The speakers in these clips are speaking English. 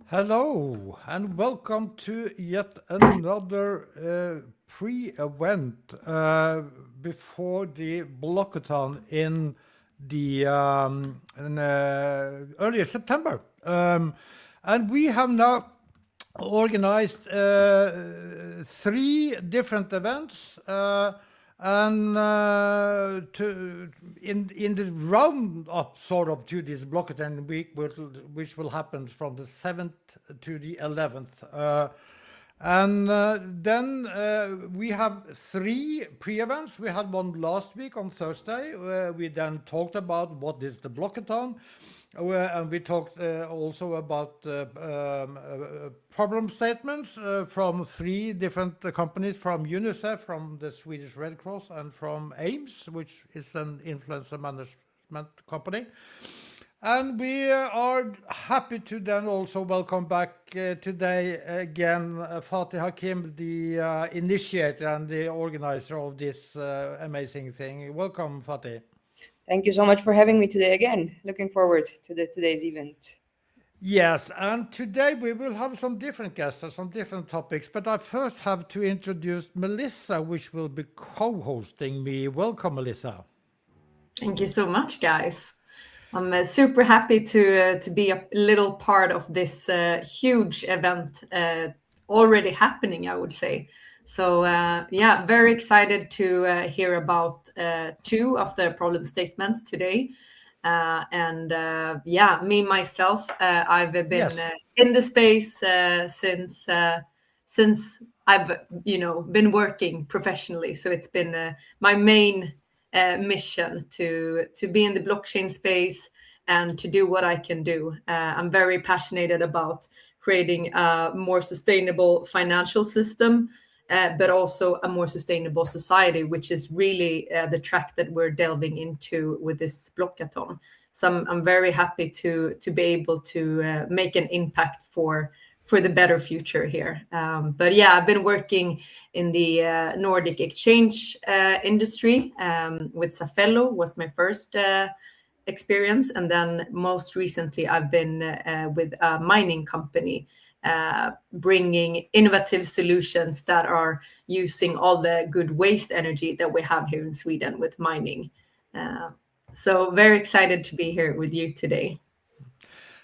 Hello and welcome to yet another pre-event before the Blockathon in earlier September. And we have now organized three different events and in the round up sort of to this Blockathon week, which will happen from the 7th to the 11th. Then we have three pre-events. We had one last week on Thursday. We then talked about what is the Blockathon. And we talked also about problem statements from three different companies, from UNICEF, from the Swedish Red Cross, and from AIMS, which is an influencer management company. And we are happy to then also welcome back today again Fatih Hakim, the initiator and the organizer of this amazing thing. Welcome, Fatih. Thank you so much for having me today again. Looking forward to today's event. Yes, and today we will have some different guests and some different topics, but I first have to introduce Melissa, which will be co-hosting me. Welcome, Melissa. Thank you so much, guys. I'm super happy to be a little part of this huge event already happening, I would say. So yeah, very excited to hear about two of the problem statements today. Yeah, me myself, I've been in the space since I've been working professionally. So it's been my main mission to be in the blockchain space and to do what I can do. I'm very passionate about creating a more sustainable financial system, but also a more sustainable society, which is really the track that we're delving into with this Blockathon. So I'm very happy to be able to make an impact for the better future here. But yeah, I've been working in the Nordic exchange industry with Safello was my first experience. And then most recently, I've been with a mining company bringing innovative solutions that are using all the good waste energy that we have here in Sweden with mining. So very excited to be here with you today.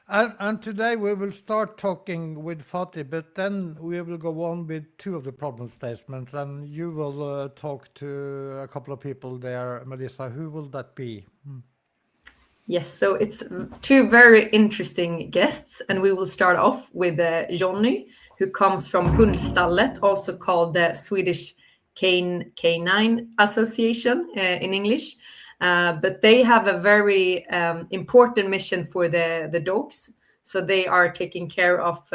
And today we will start talking with Fatih, but then we will go on with two of the problem statements, and you will talk to a couple of people there. Melissa, who will that be? Yes, so it's two very interesting guests, and we will start off with Johnny, who comes from Hundstallet, also called the Swedish Canine Association in English. But they have a very important mission for the dogs. So they are taking care of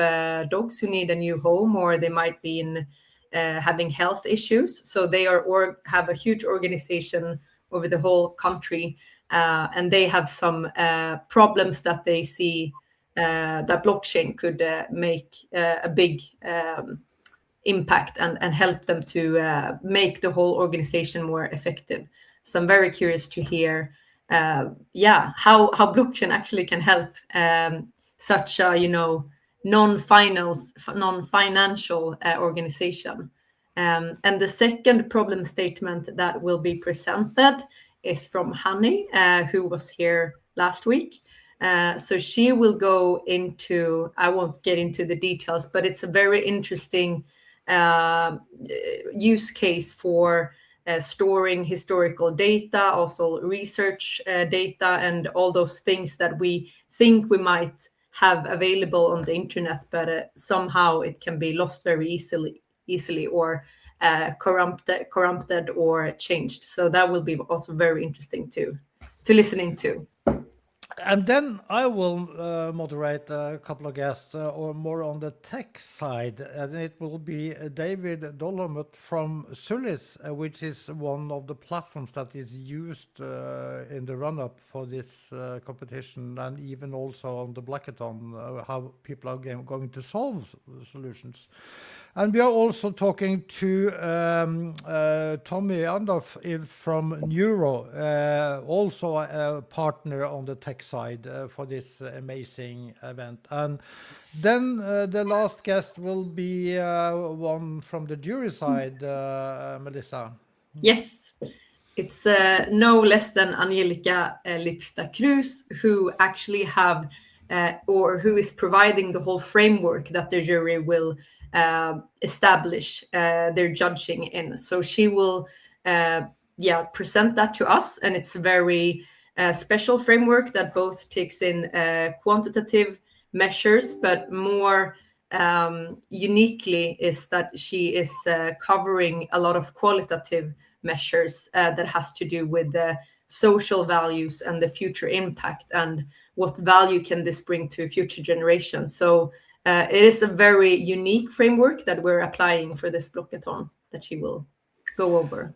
dogs who need a new home, or they might be having health issues. So they have a huge organization over the whole country. And they have some problems that they see that blockchain could make a big impact and help them to make the whole organization more effective. So I'm very curious to hear, how blockchain actually can help such a non-financial organization. And the second problem statement that will be presented is from Honey, who was here last week. So she will go into, I won't get into the details, but it's a very interesting use case for storing historical data, also research data, and all those things that we think we might have available on the internet, but somehow it can be lost very easily or corrupted or changed. So that will be also very interesting to listening to. And then I will moderate a couple of guests or more on the tech side, and it will be David Dolomut from Sulis, which is one of the platforms that is used in the run-up for this competition, and even also on the Blockathon, how people are going to solve solutions. And we are also talking to Tommy Andorf from Neuro, also a partner on the tech side for this amazing event. And then the last guest will be one from the jury side, Melissa. Yes, it's no less than Angelica Lipsta Cruz, who actually have or who is providing the whole framework that the jury will establish their judging in. So she will present that to us, and it's a very special framework that both takes in quantitative measures, but more uniquely is that she is covering a lot of qualitative measures that has to do with the social values and the future impact and what value can this bring to future generations. So it is a very unique framework that we're applying for this Blockathon that she will go over.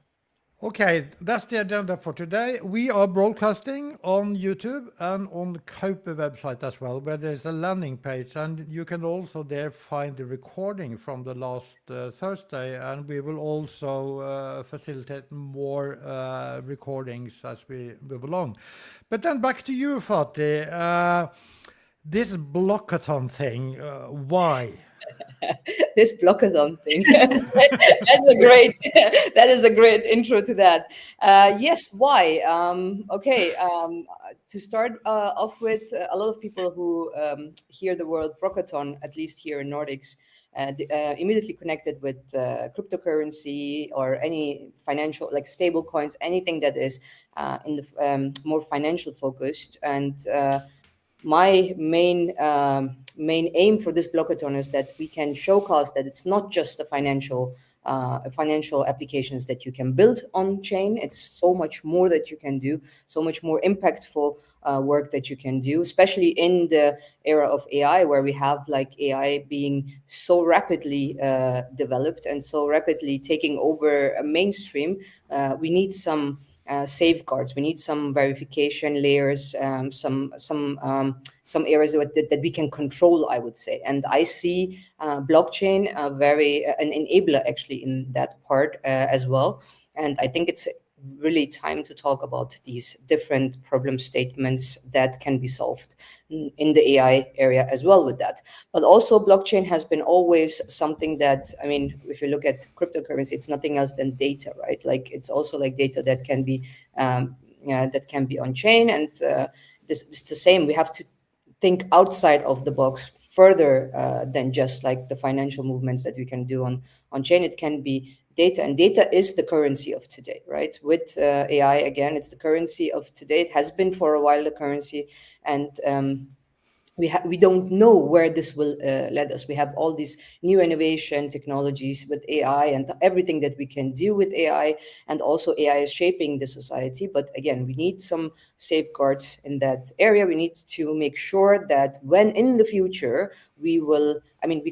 Okay, that's the agenda for today. We are broadcasting on YouTube and on the Kaupr website as well, where there's a landing page, and you can also there find the recording from the last Thursday, and we will also facilitate more recordings as we move along. But then back to you, Fatih. This Blockathon thing, why? This Blockathon thing. That is a great intro to that. Yes, why? To start off with, a lot of people who hear the word Blockathon, at least here in Nordics, immediately connected with cryptocurrency or any financial, like stable coins, anything that is in the more financial focused. And my main aim for this Blockathon is that we can showcase that it's not just the financial applications that you can build on chain. It's so much more that you can do, so much more impactful work that you can do, especially in the era of AI, where we have like AI being so rapidly developed and so rapidly taking over a mainstream. We need some safeguards. We need some verification layers, some areas that we can control, I would say. And I see blockchain an enabler actually in that part as well. And I think it's really time to talk about these different problem statements that can be solved in the AI area as well with that. But also blockchain has been always something that, I mean, if you look at cryptocurrency, it's nothing else than data, right? Like it's also like data that can be on chain. And this is the same. We have to think outside of the box further than just like the financial movements that we can do on chain. It can be data, and data is the currency of today, right? With AI, again, it's the currency of today. It has been for a while the currency, and we don't know where this will lead us. We have all these new innovation technologies with AI and everything that we can do with AI, and also AI is shaping the society. But again, we need some safeguards in that area. We need to make sure that when in the future we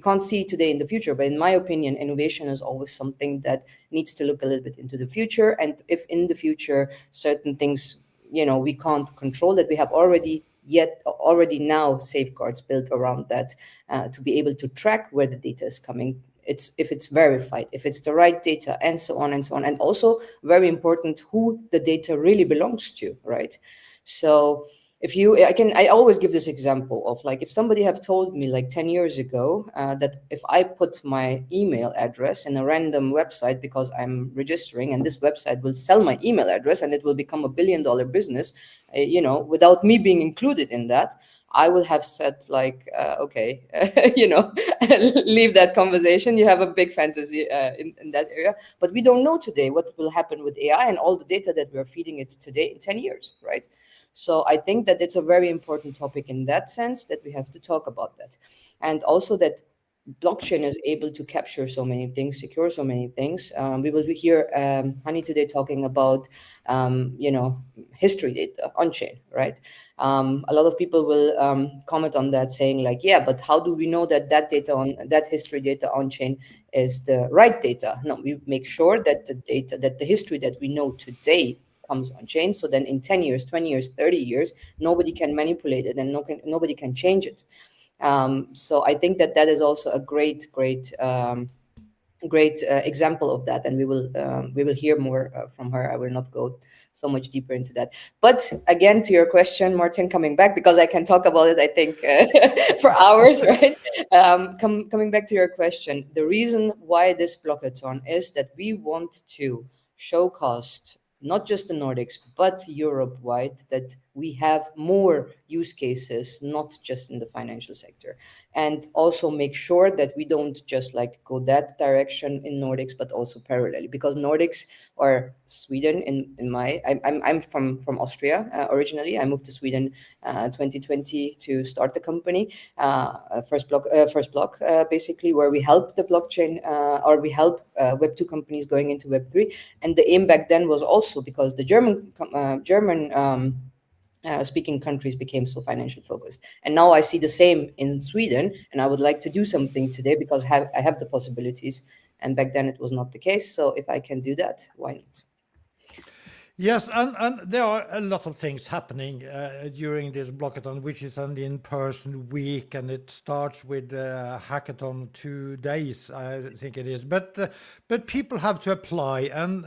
can't see today in the future, but in my opinion, innovation is always something that needs to look a little bit into the future. And if in the future certain things, we can't control, that we have already now safeguards built around that to be able to track where the data is coming. If it's verified, if it's the right data, and so on and so on. And also very important, who the data really belongs to, right? So I always give this example of like, if somebody have told me like 10 years ago that if I put my email address in a random website because I'm registering, and this website will sell my email address and it will become $1 billion business, without me being included in that, I would have said like, okay, leave that conversation. You have a big fantasy in that area, but we don't know today what will happen with AI and all the data that we're feeding it today in 10 years, right? So I think that it's a very important topic in that sense, that we have to talk about that. And also that blockchain is able to capture so many things, secure so many things. We will hear Hani today talking about, history data on chain, right? A lot of people will comment on that, saying like, yeah, but how do we know that that history data on chain is the right data? No, we make sure that the history that we know today comes on chain. So then in 10 years, 20 years, 30 years, nobody can manipulate it and nobody can change it. So I think that is also a great great example of that, and we will hear more from her. I will not go so much deeper into that, but again, to your question, Martin, coming back, because I can talk about it, I think, for hours, right? Coming back to your question, the reason why this blockathon is that we want to showcase not just the Nordics but Europe wide, that we have more use cases, not just in the financial sector, and also make sure that we don't just like go that direction in Nordics, but also parallelly, because Nordics or Sweden, in my I'm from Austria originally. I moved to Sweden 2020 to start the company, first block basically, where we help the blockchain, or we help Web2 companies going into Web3. And the aim back then was also because the German speaking countries became so financial focused. And now I see the same in Sweden, and I would like to do something today because I have the possibilities. And back then it was not the case. So if I can do that, why not? Yes, and there are a lot of things happening during this blockathon, which is an in-person week, and it starts with hackathon 2 days, I think it is. But people have to apply and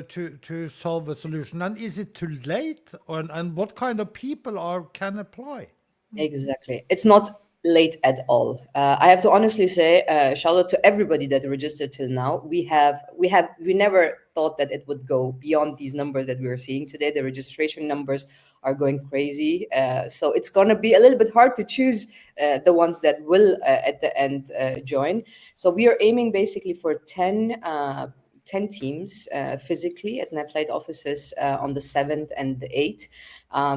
to solve a solution. And is it too late? And what kind of people can apply? Exactly. It's not late at all. I have to honestly say, shout out to everybody that registered till now. We never thought that it would go beyond these numbers that we are seeing today. The registration numbers are going crazy. So it's going to be a little bit hard to choose the ones that will at the end join. So we are aiming basically for 10 teams physically at Netlight offices on the 7th and the 8th.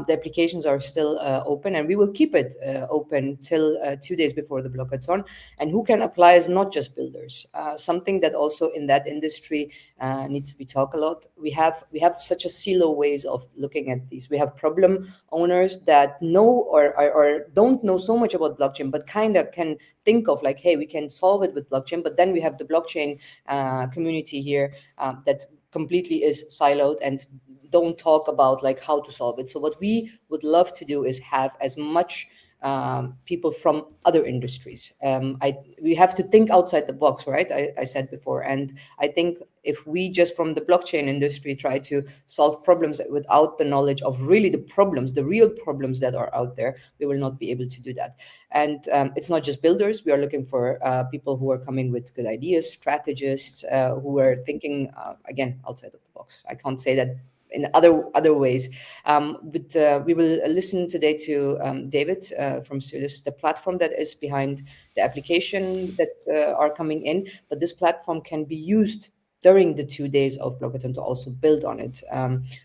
The applications are still open, and we will keep it open till 2 days before the blockathon. And who can apply is not just builders. Something that also in that industry needs to be talked a lot. We have such a silo ways of looking at these. We have problem owners that know or don't know so much about blockchain, but kind of can think of like, hey, we can solve it with blockchain. But then we have the blockchain community here that completely is siloed and don't talk about like how to solve it. So what we would love to do is have as much people from other industries. We have to think outside the box, right? I said before, and I think if we just from the blockchain industry try to solve problems without the knowledge of really the real problems that are out there, we will not be able to do that. And it's not just builders. We are looking for people who are coming with good ideas, strategists who are thinking again outside of the box. I can't say that in other ways. But we will listen today to David from Sulis, the platform that is behind the application that are coming in. But this platform can be used during the 2 days of Blockathon to also build on it.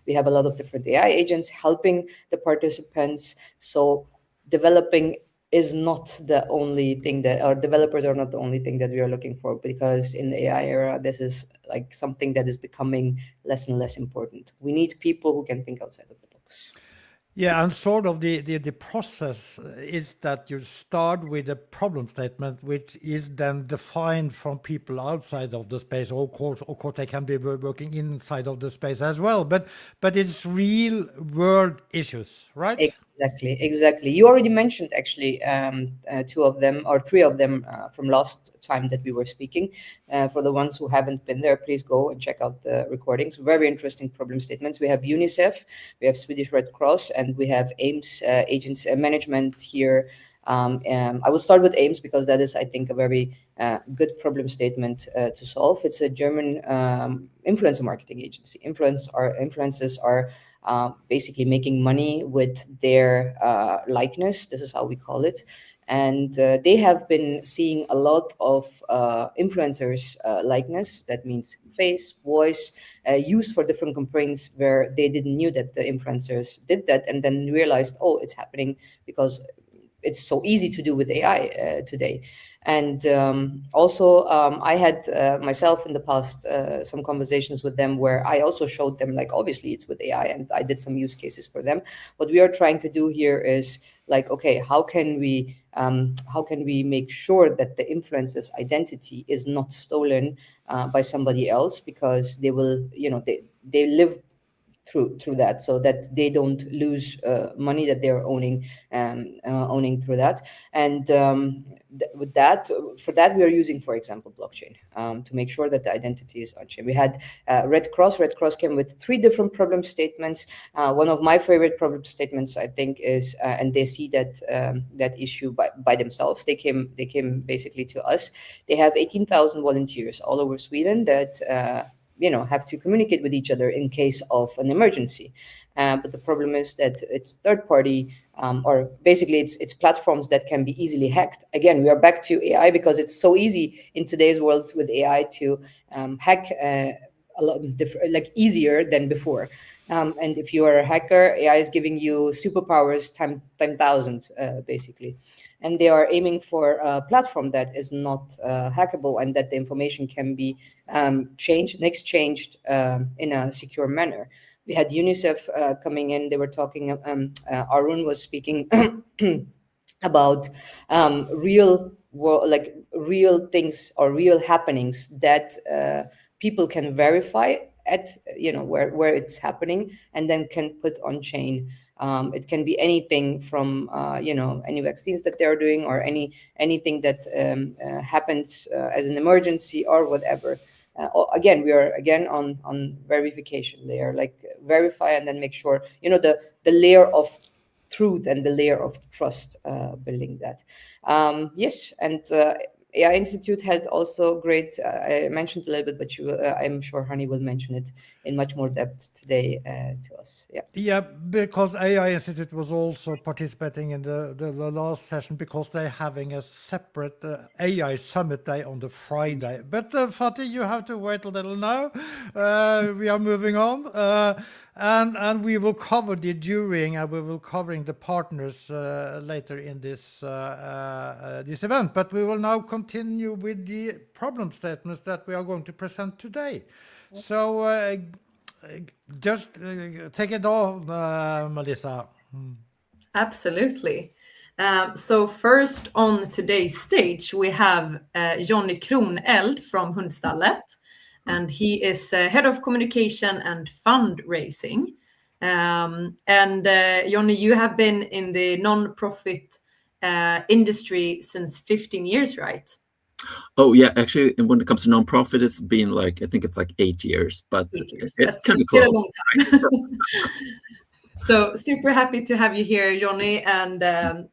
We have a lot of different AI agents helping the participants. So developing is not the only thing that our developers are not the only thing that we are looking for, because in the AI era, this is like something that is becoming less and less important. We need people who can think outside of the box. Yeah, and sort of the process is that you start with a problem statement, which is then defined from people outside of the space. Of course, they can be working inside of the space as well, but it's real world issues, right? Exactly. You already mentioned actually two of them or three of them from last time that we were speaking. For the ones who haven't been there, please go and check out the recordings. Very interesting problem statements. We have UNICEF, we have Swedish Red Cross, and we have AIMS agents management here. I will start with AIMS because that is, I think, a very good problem statement to solve. It's a German influencer marketing agency. Influencers are basically making money with their likeness. This is how we call it. And they have been seeing a lot of influencers likeness. That means face, voice, used for different campaigns where they didn't knew that the influencers did that, and then realized, oh, it's happening because it's so easy to do with AI today. And also, I had myself in the past some conversations with them where I also showed them, like, obviously it's with AI, and I did some use cases for them. What we are trying to do here is like, okay, how can we make sure that the influencer's identity is not stolen by somebody else, because they will, they live through that, so that they don't lose money that they're owning through that. And with that, for that, we are using, for example, blockchain to make sure that the identity is on chain. We had Red Cross. Red Cross came with 3 different problem statements. One of my favorite problem statements, I think, is and they see that that issue by themselves. They came basically to us. They have 18,000 volunteers all over Sweden that have to communicate with each other in case of an emergency. But the problem is that it's third party, or basically it's platforms that can be easily hacked. Again, we are back to AI, because it's so easy in today's world with AI to hack a lot like easier than before. And if you are a hacker, AI is giving you superpowers time 1,000, basically. And they are aiming for a platform that is not hackable, and that the information can be changed and exchanged in a secure manner. We had UNICEF coming in. They were talking, Arun was speaking about real world, like real things or real happenings that people can verify at where it's happening, and then can put on chain. It can be anything from any vaccines that they're doing, or anything that happens as an emergency or whatever. Again, we are on verification layer, like verify and then make sure the layer of truth and the layer of trust, building that. Yes, and AI Institute had also great. I mentioned a little bit, but I'm sure Hani will mention it in much more depth today to us. Yeah. Yeah, because AI Institute was also participating in the last session, because they're having a separate AI Summit Day on the Friday. But Fatih, you have to wait a little now. We are moving on. And we will cover the during, and we will covering the partners later in this event. But we will now continue with the problem statements that we are going to present today. Yes. So just take it all, Melissa. Absolutely. So first on today's stage, we have Jonny Kroneld from Hundstallet. And he is head of communication and fundraising. And Jonny, you have been in the non-profit industry since 15 years, right? Oh yeah, actually, when it comes to non-profit, it's been I think it's 8 years, but 8 years. It's kind of close. A long time. So super happy to have you here, Jonny, and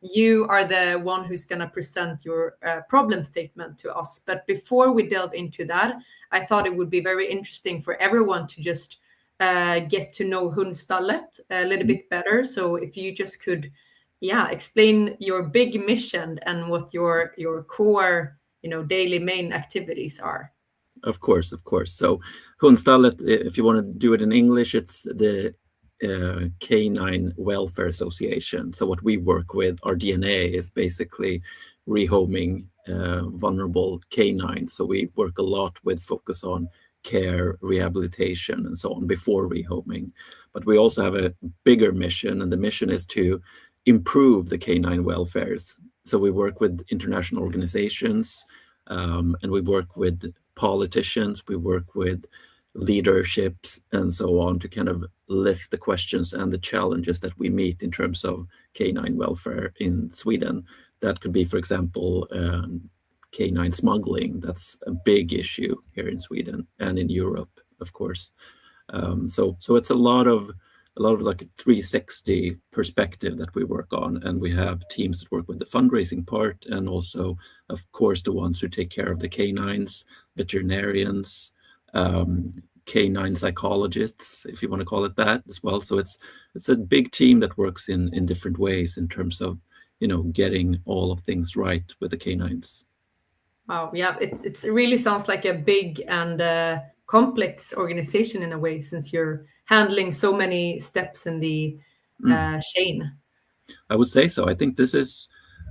you are the one who's going to present your problem statement to us. But before we delve into that, I thought it would be very interesting for everyone to just get to know Hundstallet a little bit better. So if you just could, explain your big mission and what your core, daily main activities are. Of course. So Hundstallet, if you want to do it in English, it's the Canine Welfare Association. So what we work with, our DNA is basically rehoming vulnerable canines. So we work a lot with focus on care, rehabilitation, and so on before rehoming. But we also have a bigger mission, and the mission is to improve the canine welfares. So we work with international organizations, and we work with politicians, we work with leaderships and so on, to kind of lift the questions and the challenges that we meet in terms of canine welfare in Sweden. That could be, for example, canine smuggling. That's a big issue here in Sweden and in Europe, of course. So it's a lot of like a 360 perspective that we work on, and we have teams that work with the fundraising part, and also, of course, the ones who take care of the canines, veterinarians, canine psychologists, if you want to call it that, as well. So it's a big team that works in different ways in terms of getting all of things right with the canines. Wow, yeah, it really sounds like a big and complex organization in a way, since you're handling so many steps in the chain. I would say so. I think this is,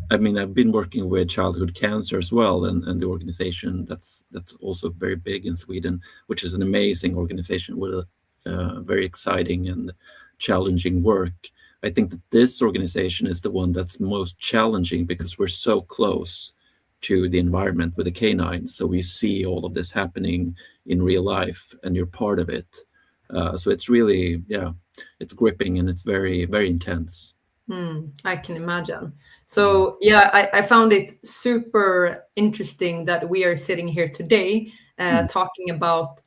I've been working with childhood cancer as well, and the organization that's also very big in Sweden, which is an amazing organization with very exciting and challenging work. I think that this organization is the one that's most challenging, because we're so close to the environment with the canines. So we see all of this happening in real life, and you're part of it. So it's really, it's gripping and it's very, very intense. I can imagine. So yeah, I found it super interesting that we are sitting here today talking about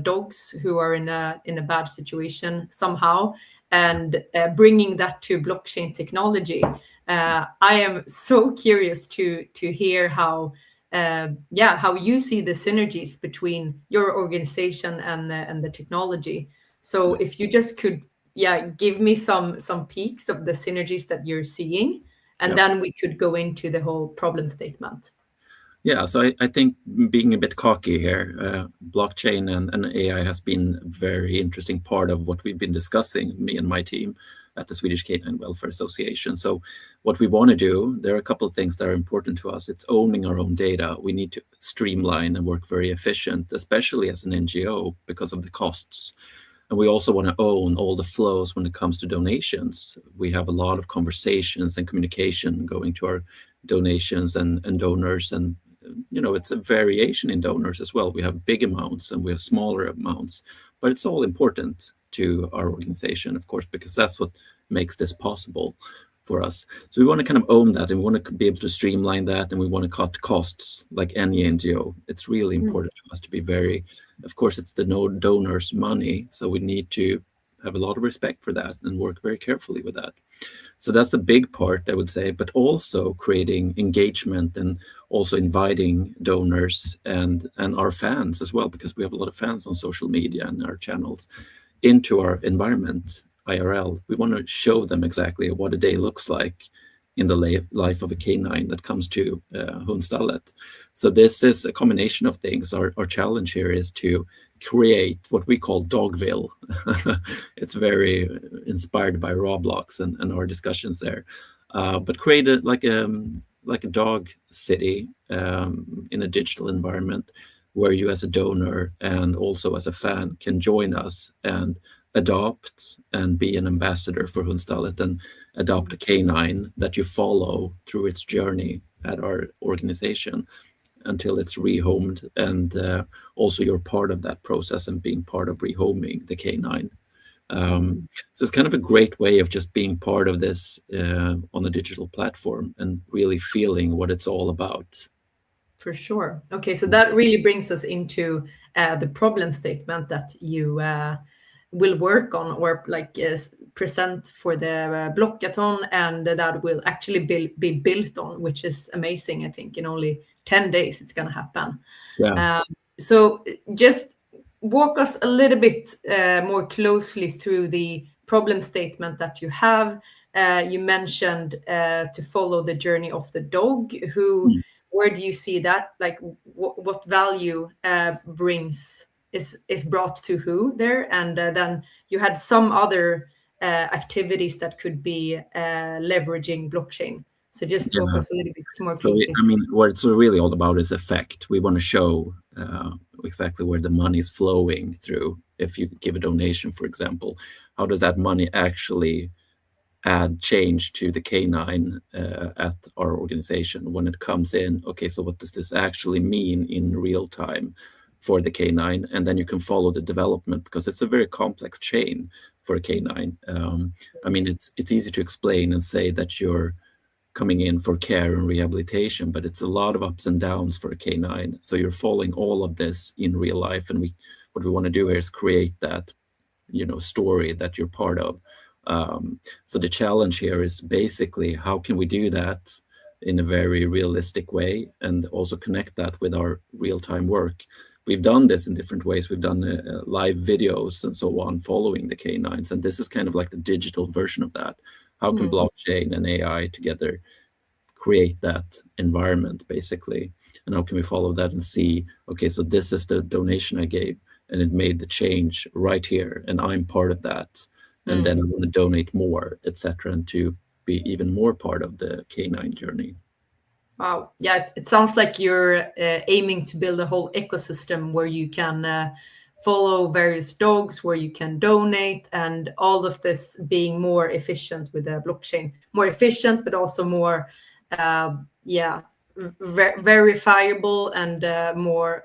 dogs who are in a bad situation somehow, and bringing that to blockchain technology. I am so curious to hear how how you see the synergies between your organization and the technology. So if you just could give me some peaks of the synergies that you're seeing, and then we could go into the whole problem statement. Yeah, so I think being a bit cocky here, blockchain and AI has been a very interesting part of what we've been discussing, me and my team at the Swedish Canine Welfare Association. So what we want to do, there are a couple of things that are important to us. It's owning our own data. We need to streamline and work very efficient, especially as an NGO, because of the costs. And we also want to own all the flows when it comes to donations. We have a lot of conversations and communication going to our donations and donors. And, it's a variation in donors as well. We have big amounts and we have smaller amounts, but it's all important to our organization, of course, because that's what makes this possible for us. So we want to kind of own that, and we want to be able to streamline that, and we want to cut costs like any NGO. It's really important to us to be very, of course, it's the donors' money, so we need to have a lot of respect for that and work very carefully with that. So that's the big part, I would say, but also creating engagement and also inviting donors and our fans as well, because we have a lot of fans on social media and our channels into our environment, IRL. We want to show them exactly what a day looks like in the life of a canine that comes to Hundstallet. So this is a combination of things. Our challenge here is to create what we call Dogville. It's very inspired by Roblox and our discussions there, but create it like a dog city in a digital environment where you as a donor and also as a fan can join us and adopt and be an ambassador for Hundstallet and adopt a canine that you follow through its journey at our organization until it's rehomed, and also you're part of that process and being part of rehoming the canine. So it's kind of a great way of just being part of this on a digital platform and really feeling what it's all about. For sure. Okay, so that really brings us into the problem statement that you will work on, or present for the Blockathon, and that will actually be built on, which is amazing. I think in only 10 days it's going to happen. Yeah. So just walk us a little bit more closely through the problem statement that you have. You mentioned to follow the journey of the dog. Where do you see that? Like what value is brought to who there? And then you had some other activities that could be leveraging blockchain. So just talk us a little bit more closely. So, what it's really all about is effect. We want to show exactly where the money is flowing through. If you give a donation, for example, how does that money actually add change to the canine at our organization when it comes in? Okay, so what does this actually mean in real time for the canine? And then you can follow the development, because it's a very complex chain for a canine. It's easy to explain and say that you're coming in for care and rehabilitation, but it's a lot of ups and downs for a canine. So you're following all of this in real life, and what we want to do here is create that story that you're part of. So the challenge here is basically how can we do that in a very realistic way and also connect that with our real-time work. We've done this in different ways. We've done live videos and so on following the canines, and this is kind of like the digital version of that. How can blockchain and AI together create that environment, basically? And how can we follow that and see, okay, so this is the donation I gave, and it made the change right here, and I'm part of that. And then I want to donate more, etc., and to be even more part of the canine journey. Wow. Yeah, it sounds like you're aiming to build a whole ecosystem where you can follow various dogs, where you can donate, and all of this being more efficient with the blockchain. More efficient, but also more, verifiable and more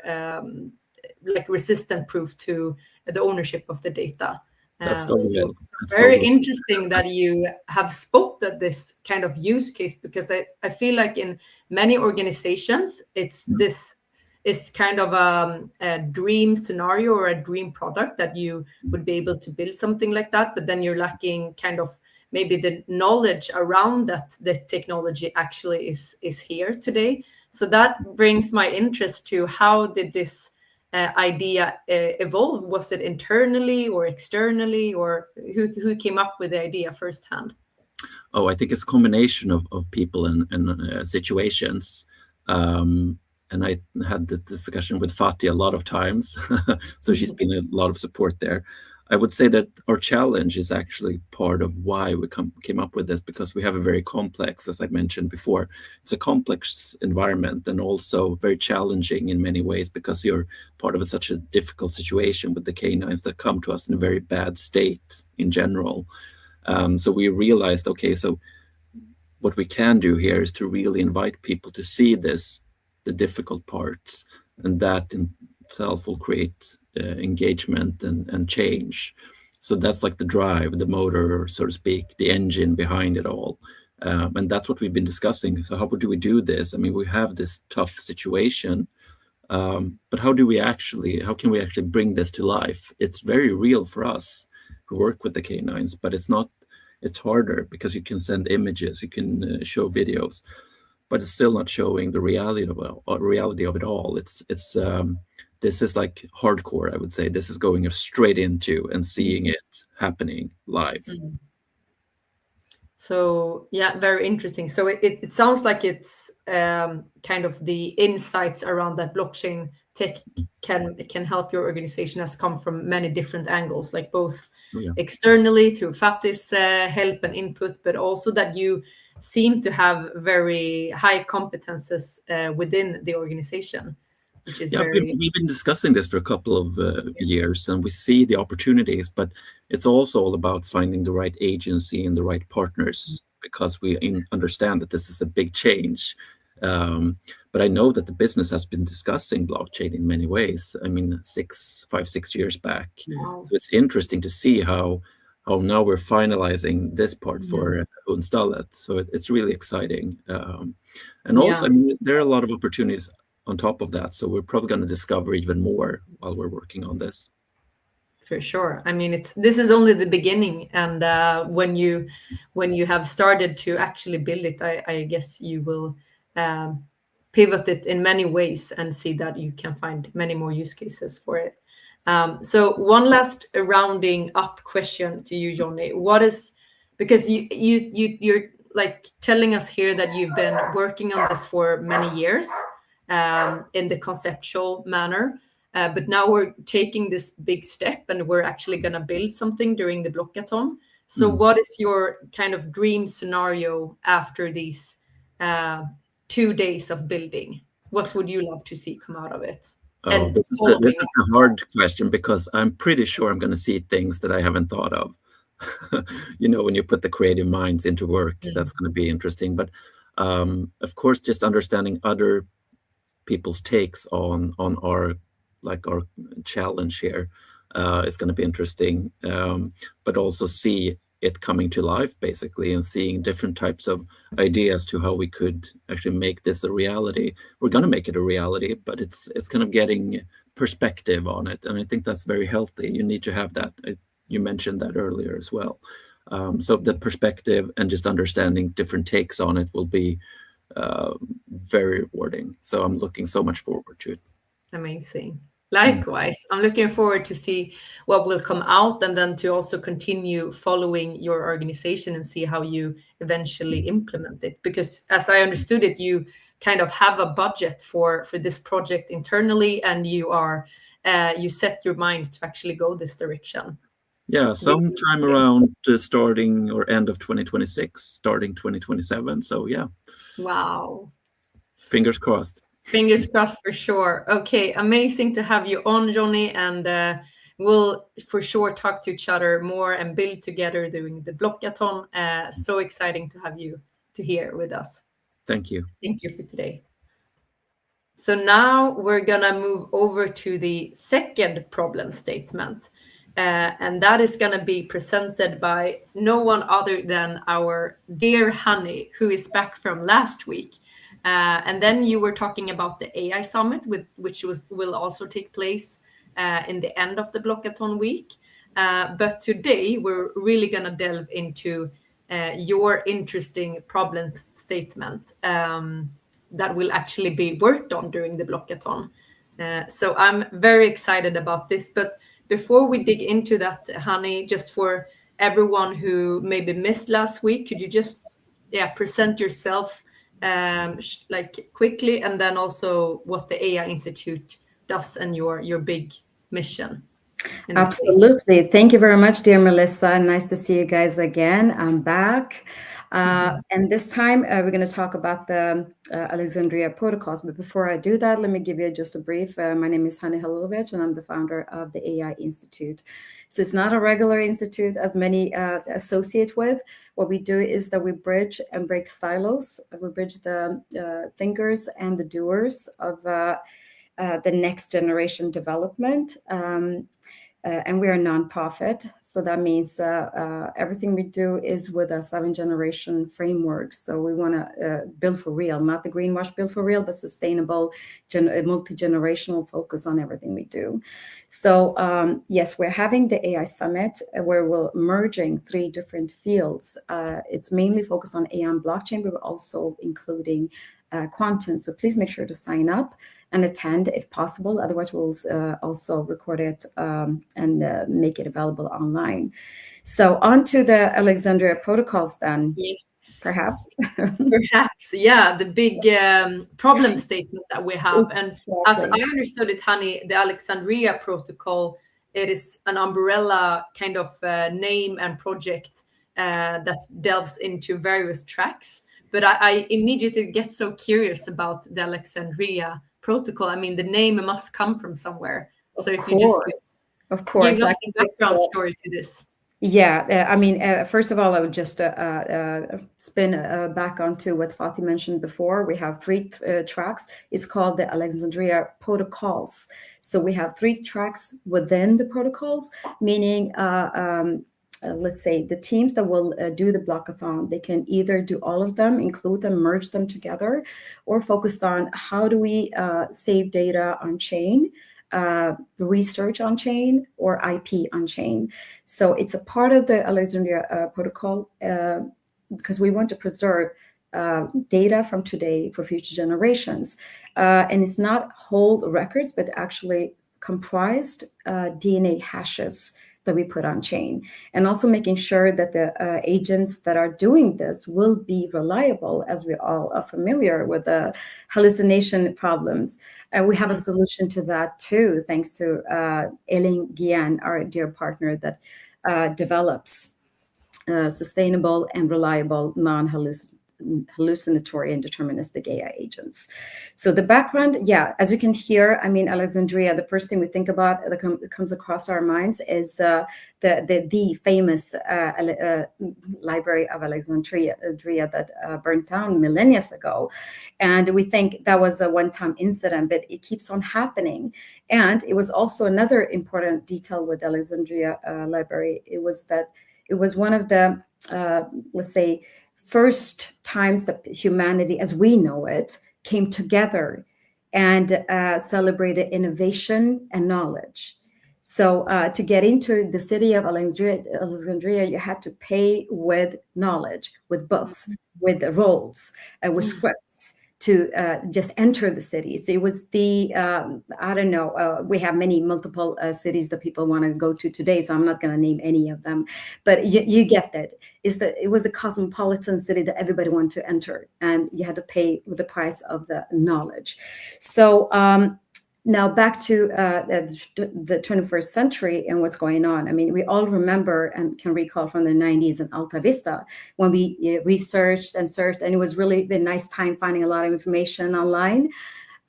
resistant proof to the ownership of the data. That's So totally it. That's very totally interesting that you have spotted this kind of use case, because I feel like in many organizations, this is kind of a dream scenario or a dream product that you would be able to build something like that, but then you're lacking kind of maybe the knowledge around that the technology actually is here today. So that brings my interest to how did this idea evolve? Was it internally or externally, or who came up with the idea firsthand? Oh, I think it's a combination of people and situations. And I had the discussion with Fatih a lot of times, so she's been a lot of support there. I would say that our challenge is actually part of why we came up with this, because we have a very complex, as I mentioned before, it's a complex environment and also very challenging in many ways, because you're part of such a difficult situation with the canines that come to us in a very bad state in general. So we realized, okay, so what we can do here is to really invite people to see the difficult parts, and that in itself will create engagement and change. So that's like the drive, the motor, so to speak, the engine behind it all. And that's what we've been discussing. So how do we do this? I mean, we have this tough situation, but how can we actually bring this to life? It's very real for us who work with the canines, but it's harder because you can send images, you can show videos, but it's still not showing the reality of it all. This is like hardcore, I would say. This is going straight into and seeing it happening live. So yeah, very interesting. So it sounds like it's kind of the insights around that blockchain tech can help your organization has come from many different angles, like both externally through Fatih's help and input, but also that you seem to have very high competences within the organization, which is we've been discussing this for a couple of years, and we see the opportunities, but it's also all about finding the right agency and the right partners, because we understand that this is a big change. But I know that the business has been discussing blockchain in many ways. I mean, 5-6 years back. Wow. So it's interesting to see how now we're finalizing this part for Hundstallet. So it's really exciting. And also, I mean, there are a lot of opportunities on top of that. So we're probably going to discover even more while we're working on this. For sure. I mean, this is only the beginning, and when you have started to actually build it, I guess you will pivot it in many ways and see that you can find many more use cases for it. So one last rounding up question to you, Johnny. Because you're like telling us here that you've been working on this for many years in the conceptual manner. But now we're taking this big step and we're actually going to build something during the Blockathon. So what is your kind of dream scenario after these 2 days of building? What would you love to see come out of it? Oh, this is the hard question, because I'm pretty sure I'm going to see things that I haven't thought of. When you put the creative minds into work, that's going to be interesting. But of course, just understanding other people's takes on our challenge here is going to be interesting, but also see it coming to life, basically, and seeing different types of ideas to how we could actually make this a reality. We're going to make it a reality, but it's kind of getting perspective on it, and I think that's very healthy. You need to have that. You mentioned that earlier as well. So the perspective and just understanding different takes on it will be very rewarding. So I'm looking so much forward to it. Amazing. Likewise, I'm looking forward to see what will come out, and then to also continue following your organization and see how you eventually implement it. Because as I understood it, you kind of have a budget for this project internally, and you set your mind to actually go this direction. Yeah, sometime around starting or end of 2026, starting 2027. So yeah. Wow. Fingers crossed. Fingers crossed for sure. Okay, amazing to have you on, Johnny, and we'll for sure talk to each other more and build together during the Blockathon. So exciting to have you here with us. Thank you. Thank you for today. So now we're gonna move over to the second problem statement. and that is going to be presented by no one other than our dear Honey, who is back from last week. And then you were talking about the AI Summit, which will also take place in the end of the Blockathon week. But today, we're really going to delve into your interesting problem statement that will actually be worked on during the Blockathon. So I'm very excited about this. But before we dig into that, Honey, just for everyone who maybe missed last week, could you just present yourself like quickly, and then also what the AI Institute does and your big mission? Absolutely. Thank you very much, dear Melissa. Nice to see you guys again. I'm back. And this time we're going to talk about the Alexandria protocols. But before I do that, let me give you just a brief. My name is Hani Halilovic, and I'm the founder of the AI Institute. So it's not a regular institute as many associate with. What we do is that we bridge and break silos. We bridge the thinkers and the doers of the next generation development. And we are a nonprofit, so that means everything we do is with a 7-generation framework. So we want to build for real, not the greenwash build for real, but sustainable, multi-generational focus on everything we do. So yes, we're having the AI Summit where we're merging 3 different fields. It's mainly focused on AI and blockchain, but we're also including quantum. So please make sure to sign up and attend if possible. Otherwise, we'll also record it and make it available online. So on to the Alexandria protocols then, yes. Perhaps. Perhaps, yeah, the big problem statement that we have. And as I understood it, Honey, the Alexandria protocol, it is an umbrella kind of name and project that delves into various tracks. But I immediately get so curious about the Alexandria protocol. I mean, the name must come from somewhere. So if you just of course, give us a background story to this. Yeah, I mean, first of all, I would just spin back onto what Fatih mentioned before. We have 3 tracks. It's called the Alexandria protocols. So we have 3 tracks within the protocols, meaning let's say the teams that will do the Blockathon, they can either do all of them, include them, merge them together, or focus on how do we save data on chain, research on chain, or IP on chain. So it's a part of the Alexandria protocol because we want to preserve data from today for future generations. And it's not whole records, but actually comprised DNA hashes that we put on chain, and also making sure that the agents that are doing this will be reliable, as we all are familiar with the hallucination problems. And we have a solution to that too, thanks to Elin Gian, our dear partner that develops sustainable and reliable non-hallucinatory and deterministic AI agents. So the background, yeah, as you can hear, I mean, Alexandria, the first thing we think about that comes across our minds is the famous library of Alexandria that burnt down millennia ago. And we think that was a one-time incident, but it keeps on happening. And it was also another important detail with Alexandria library. It was that it was one of the, let's say, first times that humanity, as we know it, came together and celebrated innovation and knowledge. So to get into the city of Alexandria, you had to pay with knowledge, with books, with rolls, with scripts to just enter the city. So it was the, I don't know, we have multiple cities that people want to go to today, so I'm not going to name any of them. But you get that. It was the cosmopolitan city that everybody wanted to enter, and you had to pay with the price of the knowledge. So now back to the 21st century and what's going on. I mean, we all remember and can recall from the 90s in Alta Vista when we researched and searched, and it was really a nice time finding a lot of information online.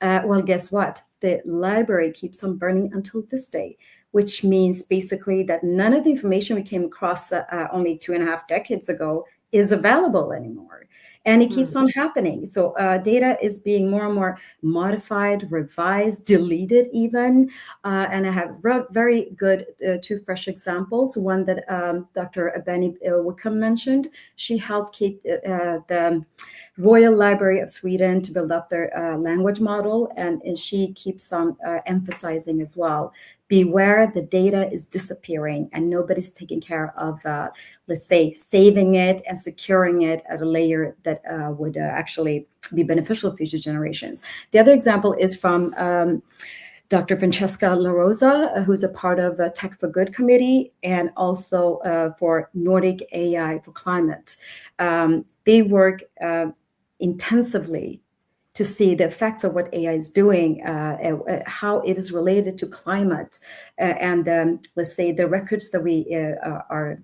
Well, guess what? The library keeps on burning until this day, which means basically that none of the information we came across only 2.5 decades ago is available anymore. And it keeps on happening. So data is being more and more modified, revised, deleted even. And I have very good two fresh examples. One that Dr. Benny Wickham mentioned. She helped keep the Royal Library of Sweden to build up their language model. And she keeps on emphasizing as well, beware, the data is disappearing and nobody's taking care of, let's say, saving it and securing it at a layer that would actually be beneficial for future generations. The other example is from Dr. Francesca La Rosa, who's a part of the Tech for Good committee, and also for Nordic AI for Climate. They work intensively to see the effects of what AI is doing, how it is related to climate, and let's say the records that we are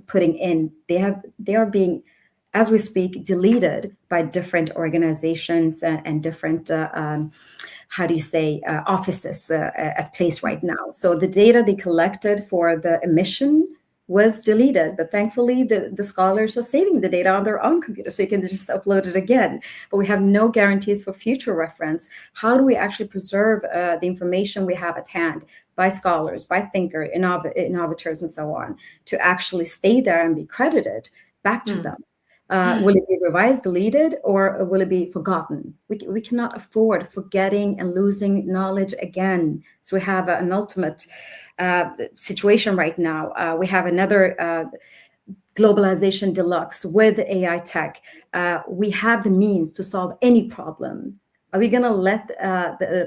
putting in, they are being, as we speak, deleted by different organizations and different, how do you say, offices at place right now. So the data they collected for the emission was deleted, but thankfully the scholars are saving the data on their own computer, so you can just upload it again. But we have no guarantees for future reference. How do we actually preserve the information we have at hand by scholars, by thinkers, innovators, and so on, to actually stay there and be credited back to them? Will it be revised, deleted, or will it be forgotten? We cannot afford forgetting and losing knowledge again. So we have an ultimate situation right now. We have another globalization deluxe with AI tech. We have the means to solve any problem. Are we going to let,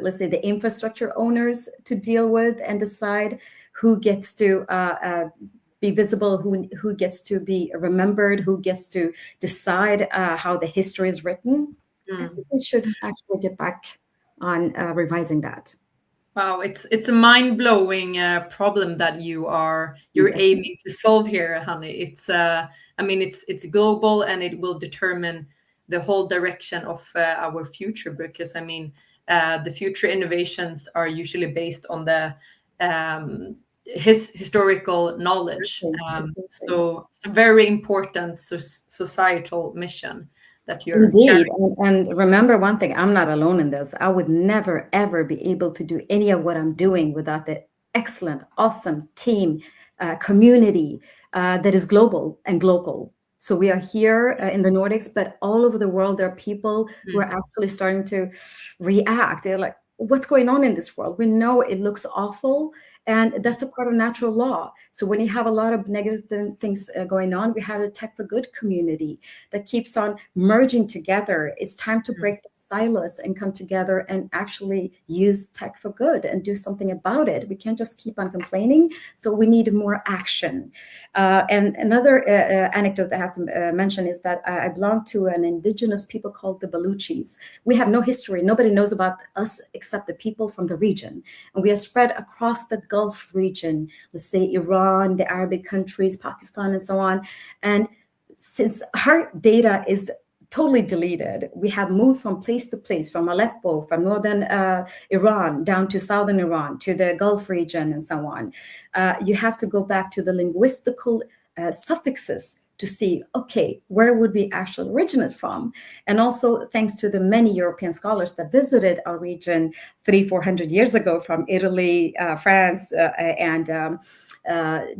let's say, the infrastructure owners to deal with and decide who gets to be visible, who gets to be remembered, who gets to decide how the history is written? I think we should actually get back on revising that. Wow, it's a mind-blowing problem that you're aiming to solve here, Hanni. It's I mean it's global, and it will determine the whole direction of our future, because I mean the future innovations are usually based on the historical knowledge. So it's a very important societal mission that you're indeed carrying. And remember one thing, I'm not alone in this. I would never ever be able to do any of what I'm doing without the excellent, awesome team, community that is global and local. So we are here in the Nordics, but all over the world there are people who are actually starting to react. They're like, what's going on in this world? We know it looks awful, and that's a part of natural law. So when you have a lot of negative things going on, we have a Tech for Good community that keeps on merging together. It's time to break the silos and come together and actually use tech for good and do something about it. We can't just keep on complaining. So we need more action. And another anecdote I have to mention is that I belong to an indigenous people called the Baluchis. We have no history. Nobody knows about us except the people from the region. And we are spread across the Gulf region, let's say Iran, the Arabic countries, Pakistan, and so on. And since our data is totally deleted, we have moved from place to place, from Aleppo, from northern Iran, down to southern Iran, to the Gulf region, and so on. You have to go back to the linguistical suffixes to see, okay, where would we actually originate from? And also thanks to the many European scholars that visited our region 300-400 years ago from Italy, France, and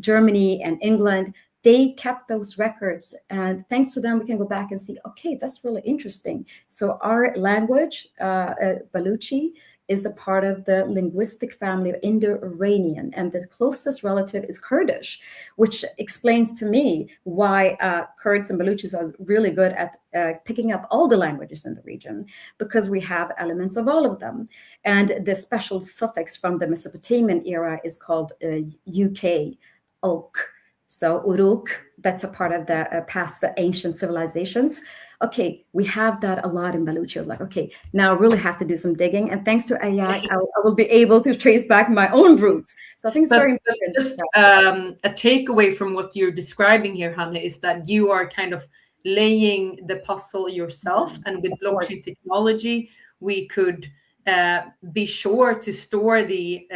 Germany and England, they kept those records. And thanks to them, we can go back and see, okay, that's really interesting. So our language, Baluchi, is a part of the linguistic family of Indo-Iranian, and the closest relative is Kurdish, which explains to me why Kurds and Baluchis are really good at picking up all the languages in the region, because we have elements of all of them. And the special suffix from the Mesopotamian era is called UK, oak. So Uruk, that's a part of the past, the ancient civilizations. Okay, we have that a lot in Baluchi. I was like, okay, now I really have to do some digging. And thanks to AI, I will be able to trace back my own roots. So I think it's very important. Just a takeaway from what you're describing here, Hanni, is that you are kind of laying the puzzle yourself. And with blockchain technology, we could be sure to store the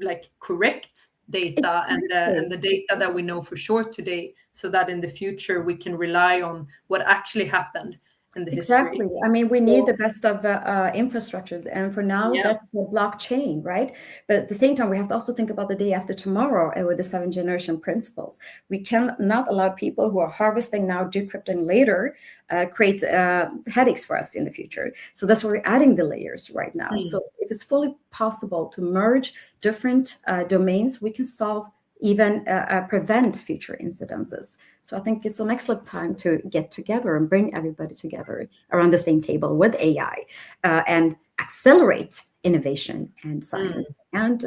like correct data and the data that we know for sure today, so that in the future we can rely on what actually happened in the Exactly. history. I mean, we need the best of infrastructures, and for now, Yeah. that's a blockchain, right? But at the same time, we have to also think about the day after tomorrow, and with the 7th-generation principles, we cannot allow people who are harvesting now, decrypting later, create headaches for us in the future. So that's why we're adding the layers right now. So if it's fully possible to merge different domains, we can solve, even prevent future incidences. So I think it's an excellent time to get together and bring everybody together around the same table with AI and accelerate innovation and science and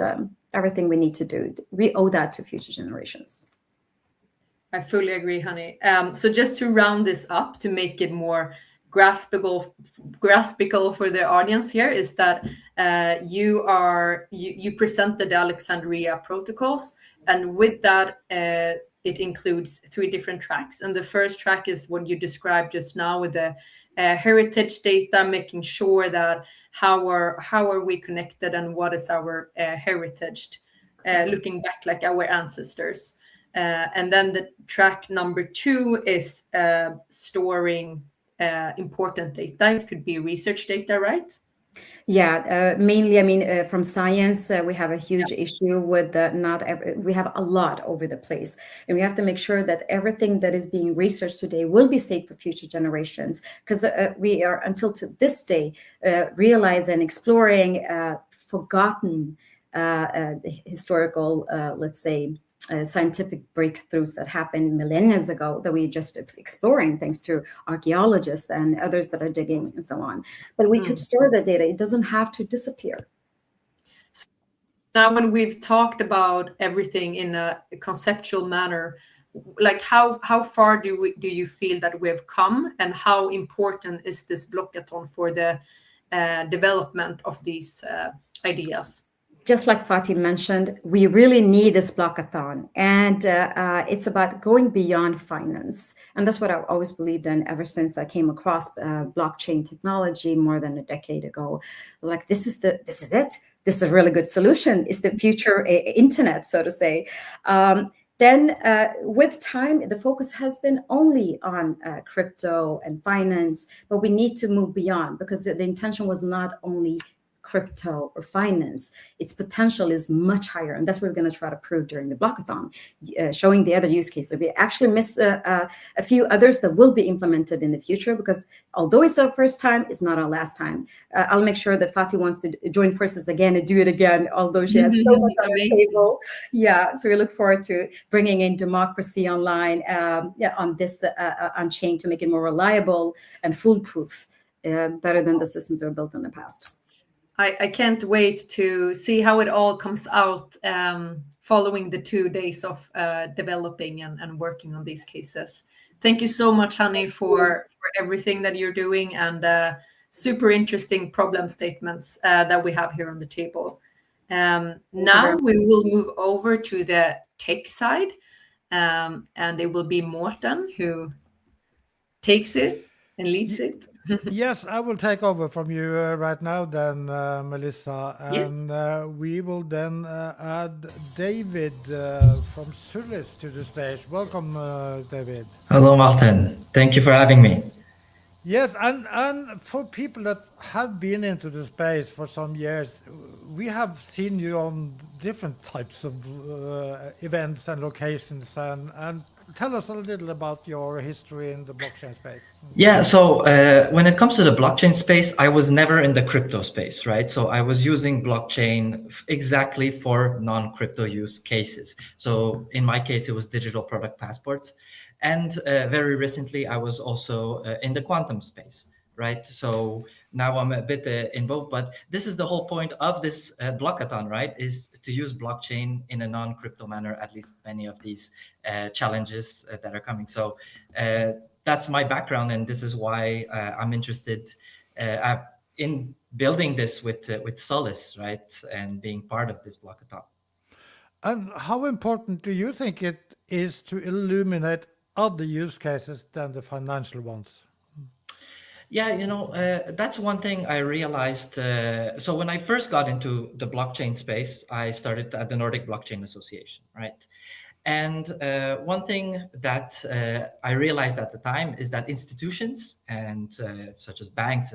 everything we need to do. We owe that to future generations. I fully agree, Honey. So just to round this up, to make it more graspable for the audience here, is that you presented the Alexandria protocols, and with that it includes 3 different tracks. And the first track is what you described just now, with the heritage data, making sure that how are we connected and what is our heritage, looking back like our ancestors. And then the track number 2 is storing important data. It could be research data, right? Yeah, mainly, I mean, from science, we have a huge issue with we have a lot over the place. And we have to make sure that everything that is being researched today will be safe for future generations. Because we are, until to this day, realizing, exploring forgotten historical, let's say, scientific breakthroughs that happened millennia ago, that we just exploring thanks to archaeologists and others that are digging and so on. But we could store the data. It doesn't have to disappear. Now, when we've talked about everything in a conceptual manner, like how far do you feel that we have come, and how important is this Blockathon for the development of these ideas? Just like Fatih mentioned, we really need this blockathon, and it's about going beyond finance. And that's what I've always believed in ever since I came across blockchain technology more than a decade ago. I was like, this is it. This is a really good solution. It's the future internet, so to say. Then with time, the focus has been only on crypto and finance, but we need to move beyond, because the intention was not only crypto or finance. Its potential is much higher, and that's what we're going to try to prove during the Blockathon, showing the other use cases. We actually missed a few others that will be implemented in the future, because although it's our first time, it's not our last time. I'll make sure that Fatih wants to join forces again and do it again, although she has so much on the table. Yeah, so we look forward to bringing in democracy online, on this on chain, to make it more reliable and foolproof, better than the systems that were built in the past. I can't wait to see how it all comes out following the 2 days of developing and working on these cases. Thank you so much, Honey, for everything that you're doing, and super interesting problem statements that we have here on the table. Now we will move over to the tech side, and it will be Morten who takes it and leads it. Yes, I will take over from you right now then, Melissa. Yes. And we will then add David from Sulis to the stage. Welcome, David. Hello, Martin. Thank you for having me. Yes, and for people that have been into the space for some years, we have seen you on different types of events and locations, and tell us a little about your history in the blockchain space. Yeah, so when it comes to the blockchain space, I was never in the crypto space, right? So I was using blockchain exactly for non-crypto use cases. So in my case, it was digital product passports. And very recently, I was also in the quantum space, right? So now I'm a bit involved, but this is the whole point of this Blockathon, right? Is to use blockchain in a non-crypto manner, at least many of these challenges that are coming. So that's my background, and this is why I'm interested in building this with Solace, right? And being part of this Blockathon. And how important do you think it is to illuminate other use cases than the financial ones? Yeah, that's one thing I realized. So when I first got into the blockchain space, I started at the Nordic Blockchain Association, right? And one thing that I realized at the time is that institutions and such as banks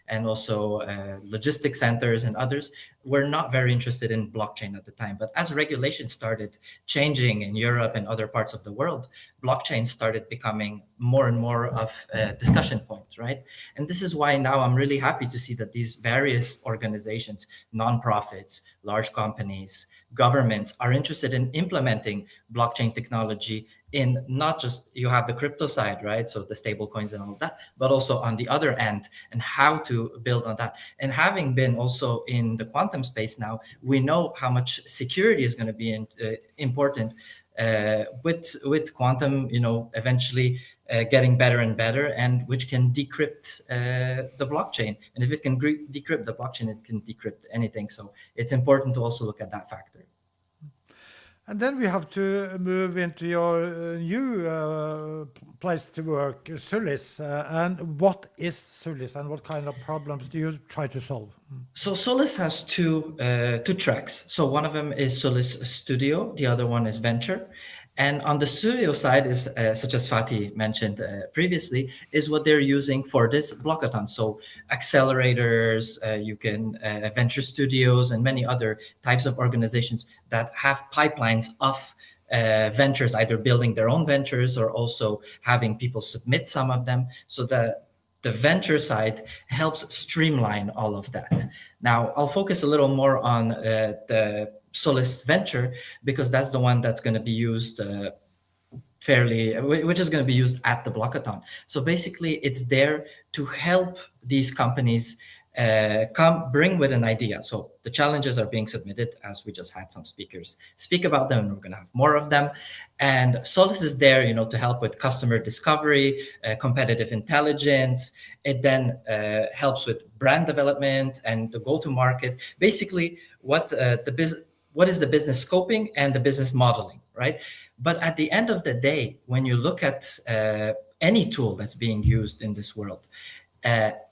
and also logistics centers and others were not very interested in blockchain at the time. But as regulations started changing in Europe and other parts of the world, blockchain started becoming more and more of a discussion points, right? And this is why now I'm really happy to see that these various organizations, nonprofits, large companies, governments are interested in implementing blockchain technology in not just you have the crypto side, right? So the stable coins and all of that, but also on the other end and how to build on that. And having been also in the quantum space now, we know how much security is going to be important with quantum, eventually getting better and better, and which can decrypt the blockchain. And if it can decrypt the blockchain, it can decrypt anything. So it's important to also look at that factor. And then we have to move into your new place to work, Sulis. And what is Sulis, and what kind of problems do you try to solve? So Solis has two tracks. So one of them is Solis Studio, the other one is Venture. And on the studio side is, such as Fatih mentioned previously, is what they're using for this Blockathon. So accelerators, you can venture studios and many other types of organizations that have pipelines of ventures, either building their own ventures or also having people submit some of them. So the venture side helps streamline all of that. Now, I'll focus a little more on the Solis Venture, because that's the one that's going to be used which is going to be used at the Blockathon. So basically, it's there to help these companies bring with an idea. So the challenges are being submitted, as we just had some speakers speak about them, and we're going to have more of them. And Solis is there, to help with customer discovery, competitive intelligence. It then helps with brand development and the go-to-market. Basically, what is the business scoping and the business modeling, right? But at the end of the day, when you look at any tool that's being used in this world,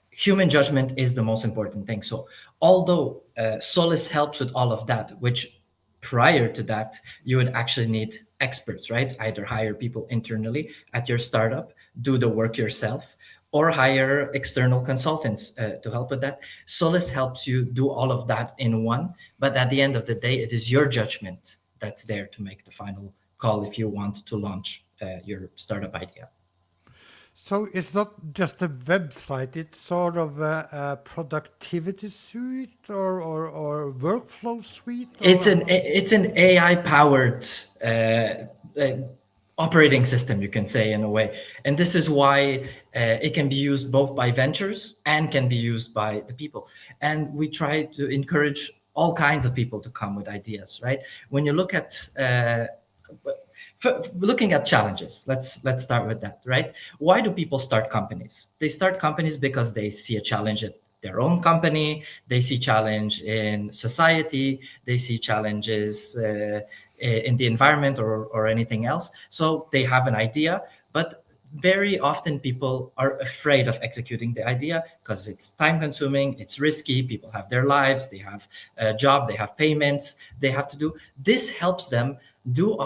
human judgment is the most important thing. So although Solis helps with all of that, which prior to that, you would actually need experts, right? Either hire people internally at your startup, do the work yourself, or hire external consultants to help with that. Solis helps you do all of that in one, but at the end of the day, it is your judgment that's there to make the final call if you want to launch your startup idea. So it's not just a website, it's sort of a productivity suite or workflow suite? Or? It's an AI-powered operating system, you can say, in a way. And this is why it can be used both by ventures and can be used by the people. And we try to encourage all kinds of people to come with ideas, right? When you look at looking at challenges, let's start with that, right? Why do people start companies? They start companies because they see a challenge at their own company, they see challenge in society, they see challenges in the environment or anything else. So they have an idea, but very often people are afraid of executing the idea because it's time consuming, it's risky, people have their lives, they have a job, they have payments they have to do. This helps them do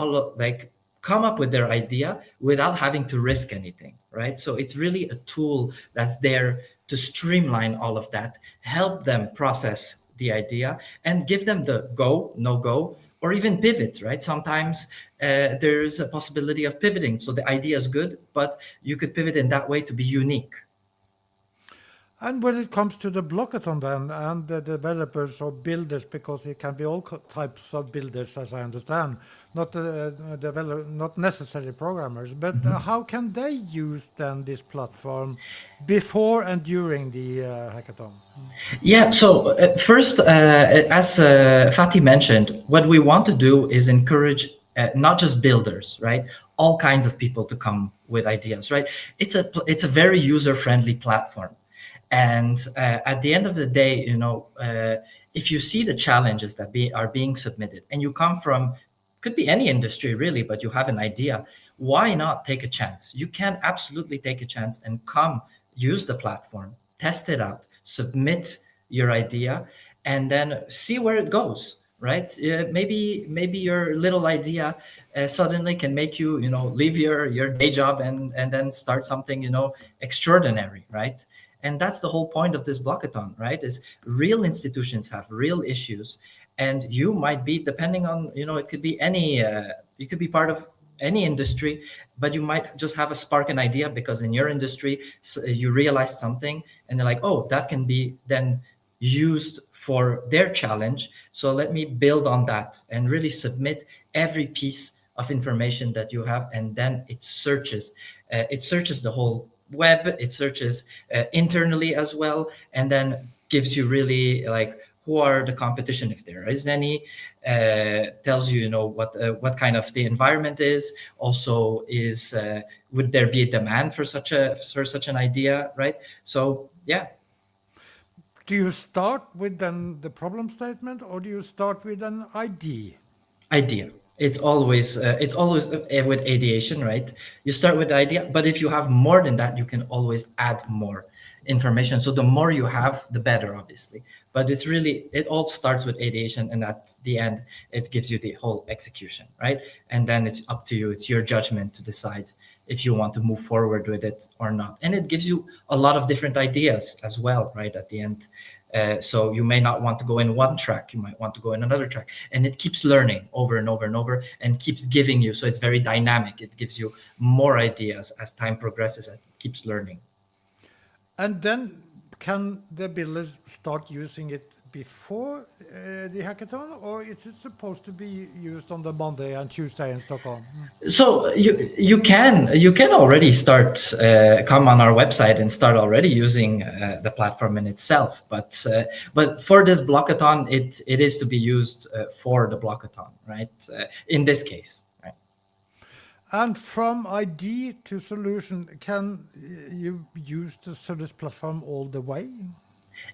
come up with their idea without having to risk anything, right? So it's really a tool that's there to streamline all of that, help them process the idea and give them the go, no go, or even pivot, right? Sometimes there's a possibility of pivoting. So the idea is good, but you could pivot in that way to be unique. And when it comes to the Blockathon then, and the developers or builders, because it can be all types of builders, as I understand, not necessarily programmers, but how can they use then this platform before and during the hackathon? Yeah, so first, as Fatih mentioned, what we want to do is encourage not just builders, right? All kinds of people to come with ideas, right? It's a very user-friendly platform. And at the end of the day, if you see the challenges that are being submitted and you come from, could be any industry really, but you have an idea, why not take a chance? You can absolutely take a chance and come use the platform, test it out, submit your idea, and then see where it goes, right? Maybe your little idea suddenly can make you, leave your day job and then start something, extraordinary, right? And that's the whole point of this blockathon, right? Is real institutions have real issues, and you might be, depending on, it could be any, you could be part of any industry, but you might just have a spark, an idea, because in your industry you realize something and you're like, oh, that can be then used for their challenge. So let me build on that and really submit every piece of information that you have, and then it searches the whole web, it searches internally as well, and then gives you really like who are the competition, if there is any, tells you, what kind of the environment is. Also, is would there be a demand for such an idea, right? So yeah. Do you start with then the problem statement, or do you start with an idea? Idea. It's always with ideation, right? You start with the idea, but if you have more than that, you can always add more information. So the more you have, the better, obviously. But it all starts with ideation, and at the end, it gives you the whole execution, right? And then it's up to you. It's your judgment to decide if you want to move forward with it or not. And it gives you a lot of different ideas as well, right? At the end. So you may not want to go in one track, you might want to go in another track, and it keeps learning over and over and over and keeps giving you, so it's very dynamic. It gives you more ideas as time progresses, and it keeps learning. And then can the builders start using it before the hackathon, or is it supposed to be used on the Monday and Tuesday in Stockholm? So you can already start come on our website and start already using the platform in itself. But for this blockathon, it is to be used for the blockathon, right? In this case. Right? And from idea to solution, can you use the service platform all the way?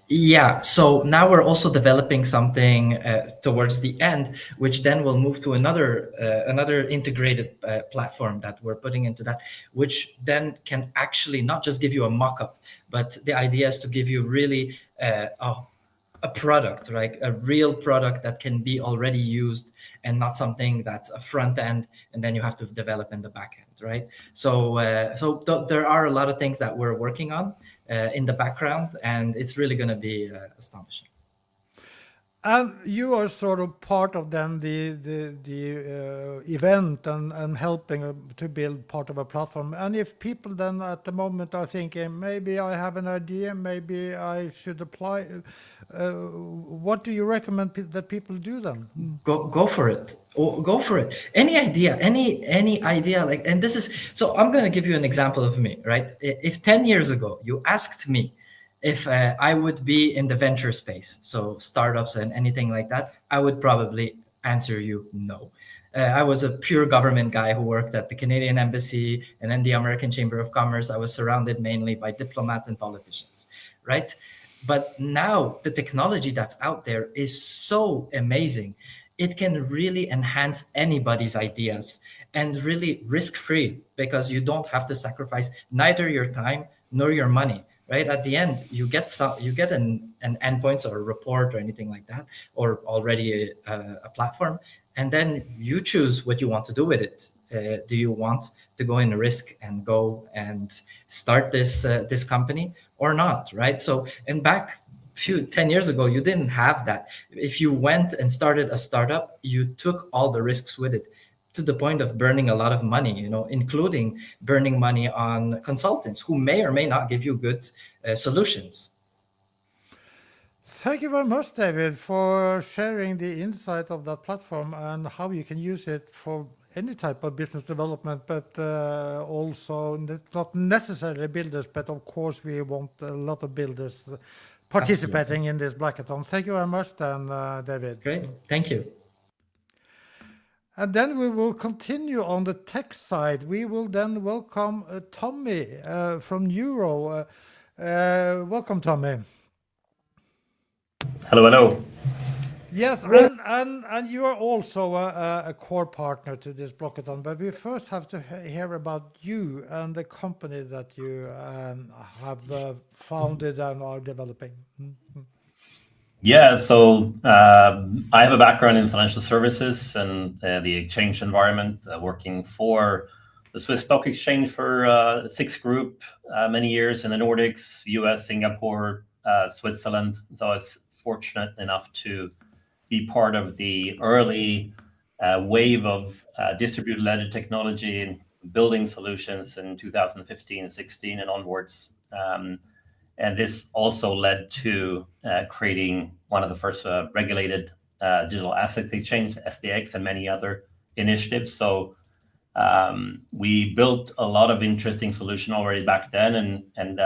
Yeah, so now we're also developing something towards the end, which then will move to another integrated platform that we're putting into that, which then can actually not just give you a mock-up, but the idea is to give you really a product, right? A real product that can be already used, and not something that's a front end and then you have to develop in the back end, right? So there are a lot of things that we're working on in the background, and it's really going to be astonishing. And you are sort of part of then the event and helping to build part of a platform. And if people then at the moment are thinking, maybe I have an idea, maybe I should apply, what do you recommend that people do then? Go for it. Go for it. Any idea, any idea, like, and this is, so I'm going to give you an example of me, right? If 10 years ago you asked me if I would be in the venture space, so startups and anything like that, I would probably answer you no. I was a pure government guy who worked at the Canadian Embassy and then the American Chamber of Commerce. I was surrounded mainly by diplomats and politicians, right? But now the technology that's out there is so amazing. It can really enhance anybody's ideas, and really risk-free, because you don't have to sacrifice neither your time nor your money. Right at the end, you get an endpoints or a report or anything like that, or already a platform, and then you choose what you want to do with it. Do you want to go in risk and go and start this company or not? Right. So, and back 10 years ago, you didn't have that. If you went and started a startup, you took all the risks with it, to the point of burning a lot of money, including burning money on consultants who may or may not give you good solutions. Thank you very much, David, for sharing the insight of that platform and how you can use it for any type of business development, but also it's not necessarily builders, but of course we want a lot of builders participating in this Blockathon. Thank you very much, then, David. Great, thank you. And then we will continue on the tech side. We will then welcome Tommy from Neuro. Welcome, Tommy. Hello. Yes, and you are also a core partner to this Blockathon, but we first have to hear about you and the company that you have founded and are developing? Yeah, so I have a background in financial services and the exchange environment, working for the Swiss Stock Exchange for SIX Group, many years in the Nordics, US, Singapore, Switzerland. So I was fortunate enough to be part of the early wave of distributed ledger technology and building solutions in 2015, 16 and onwards. And this also led to creating one of the first regulated digital asset exchange, SDX, and many other initiatives. So we built a lot of interesting solution already back then, and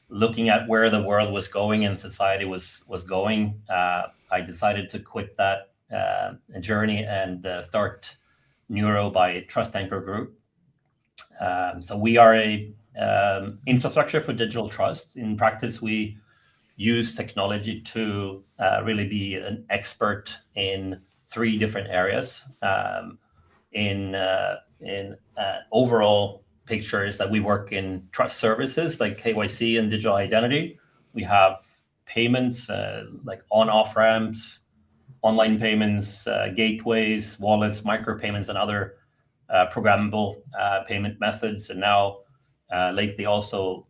looking at where the world was going and society was going, I decided to quit that journey and start Neuro by Trust Anchor Group. So we are a infrastructure for digital trust. In practice, we use technology to really be an expert in 3 different areas. In overall picture is that we work in trust services like KYC and digital identity. We have payments like on-off ramps, online payments, gateways, wallets, micropayments, and other programmable payment methods, and now lately also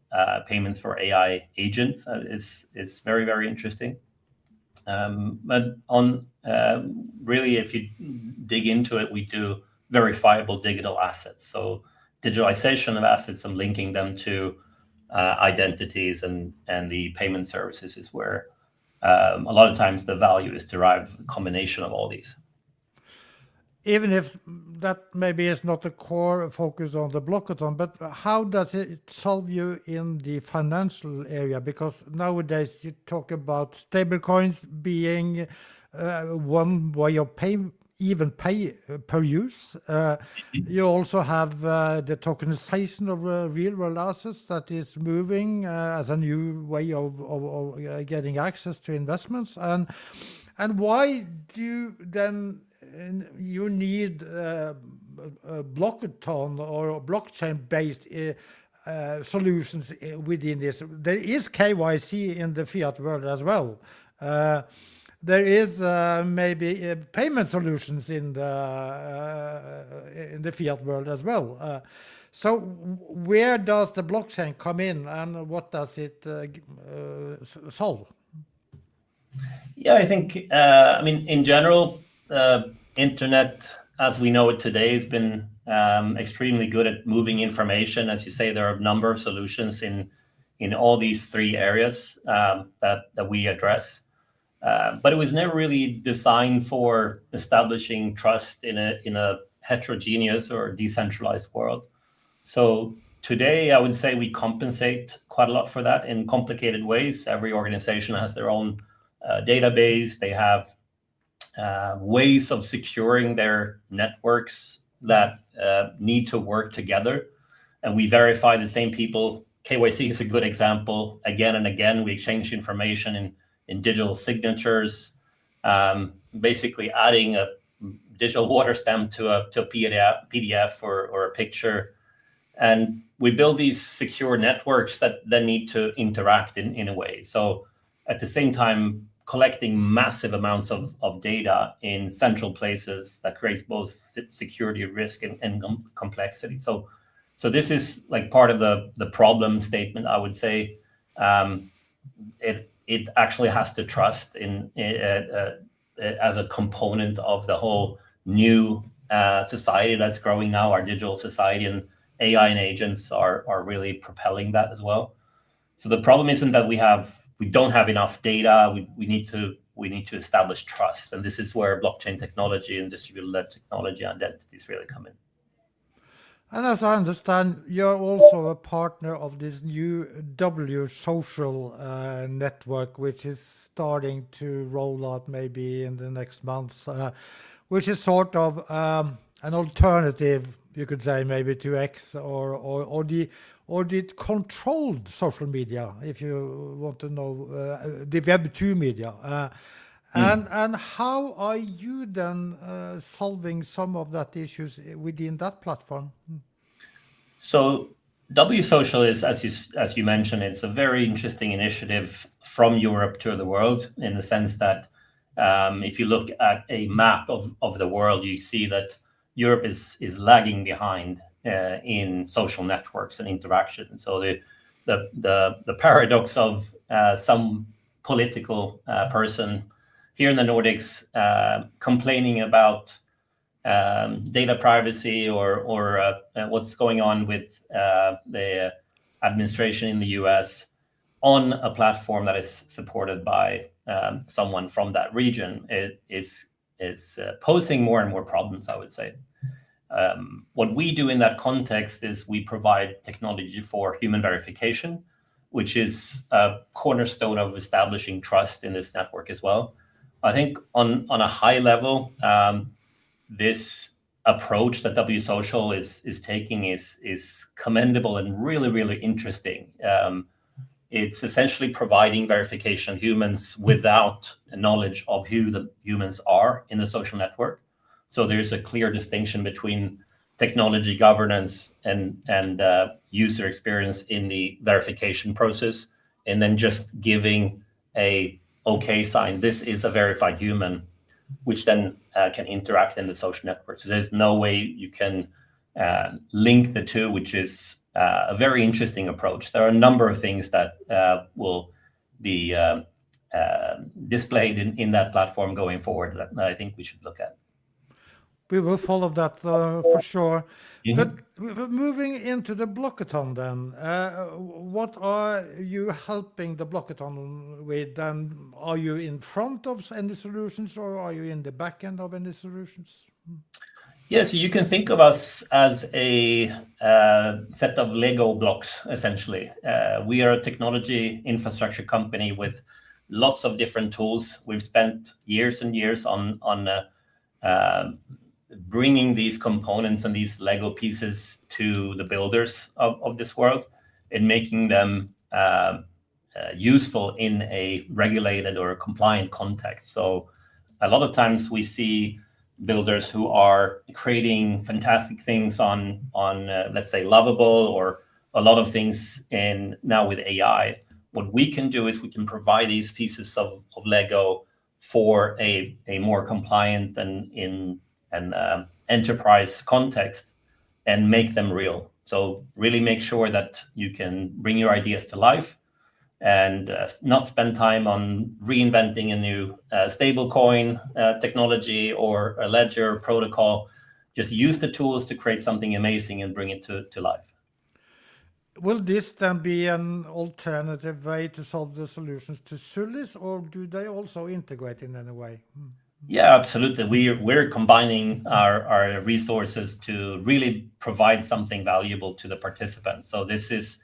payments for AI agents. It's very, very interesting. But on really, if you dig into it, we do verifiable digital assets. So digitalization of assets and linking them to identities and the payment services is where a lot of times the value is derived, a combination of all these. Even if that maybe is not the core focus on the Blockathon, but how does it solve you in the financial area? Because nowadays you talk about stablecoins being one way of pay per use. You also have the tokenization of real world assets that is moving as a new way of getting access to investments. And why do then you need a Blockathon or blockchain-based solutions within this? There is KYC in the fiat world as well. There is maybe payment solutions in the fiat world as well. So where does the blockchain come in, and what does it solve? Yeah, I think, I mean, in general, internet, as we know it today, has been extremely good at moving information. As you say, there are a number of solutions in all these 3 areas that we address. But it was never really designed for establishing trust in a heterogeneous or decentralized world. So today, I would say we compensate quite a lot for that in complicated ways. Every organization has their own database. They have ways of securing their networks that need to work together. And we verify the same people. KYC is a good example. Again and again, we exchange information in digital signatures, basically adding a digital water stamp to a PDF or a picture. And we build these secure networks that then need to interact in a way. So at the same time, collecting massive amounts of data in central places that creates both security risk and complexity. So this is like part of the problem statement, I would say. It actually has to trust in as a component of the whole new society that's growing now, our digital society, and AI and agents are really propelling that as well. So the problem isn't that we don't have enough data. We need to establish trust, and this is where blockchain technology and distributed ledger technology identities really come in. And as I understand, you're also a partner of this new W social network, which is starting to roll out maybe in the next months, which is sort of an alternative, you could say, maybe to X or the controlled social media, if you want to know, the Web2 media. And how are you then solving some of that issues within that platform? So WSocial is, as you mentioned, it's a very interesting initiative from Europe to the world, in the sense that if you look at a map of the world, you see that Europe is lagging behind in social networks and interaction. So the paradox of some political person here in the Nordics complaining about data privacy or what's going on with the administration in the US on a platform that is supported by someone from that region, it is posing more and more problems, I would say. What we do in that context is we provide technology for human verification, which is a cornerstone of establishing trust in this network as well. I think on a high level, this approach that WSocial is taking is commendable and really, really interesting. It's essentially providing verification of humans without knowledge of who the humans are in the social network. So there's a clear distinction between technology governance and user experience in the verification process, and then just giving a OK sign. This is a verified human, which then can interact in the social network. So there's no way you can link the two, which is a very interesting approach. There are a number of things that will be displayed in that platform going forward that I think we should look at. We will follow that for sure. But moving into the Blockathon then, what are you helping the Blockathon with? And are you in front of any solutions, or are you in the back end of any solutions? Yeah, so you can think of us as a set of Lego blocks, essentially. We are a technology infrastructure company with lots of different tools. We've spent years and years on bringing these components and these Lego pieces to the builders of this world and making them useful in a regulated or a compliant context. So a lot of times we see builders who are creating fantastic things on let's say Lovable or a lot of things now with AI. What we can do is we can provide these pieces of Lego for a more compliant and enterprise context and make them real. So really make sure that you can bring your ideas to life and not spend time on reinventing a new stablecoin technology or a ledger protocol. Just use the tools to create something amazing and bring it to life. Will this then be an alternative way to solve the solutions to Sulis, or do they also integrate in any way? Yeah, absolutely. We're combining our resources to really provide something valuable to the participants. So this is,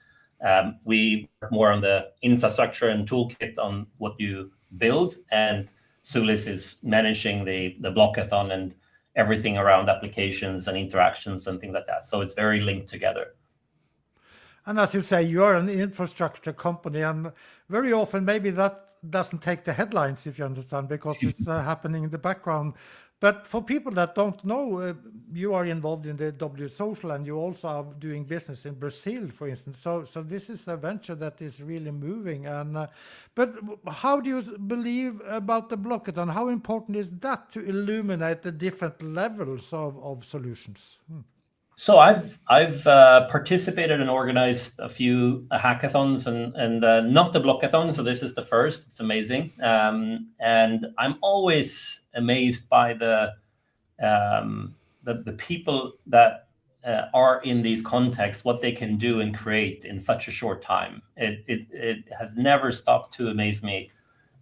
we work more on the infrastructure and toolkit on what you build, and Sulis is managing the Blockathon and everything around applications and interactions and things like that. So it's very linked together. And as you say, you are an infrastructure company, and very often maybe that doesn't take the headlines, if you understand, because it's happening in the background. But for people that don't know, you are involved in the WSocial, and you also are doing business in Brazil, for instance. So this is a venture that is really moving. And but how do you believe about the Blockathon? How important is that to illuminate the different levels of solutions? So I've participated and organized a few hackathons and not the Blockathon. So this is the first. It's amazing, and I'm always amazed by the people that are in these contexts, what they can do and create in such a short time. It has never stopped to amaze me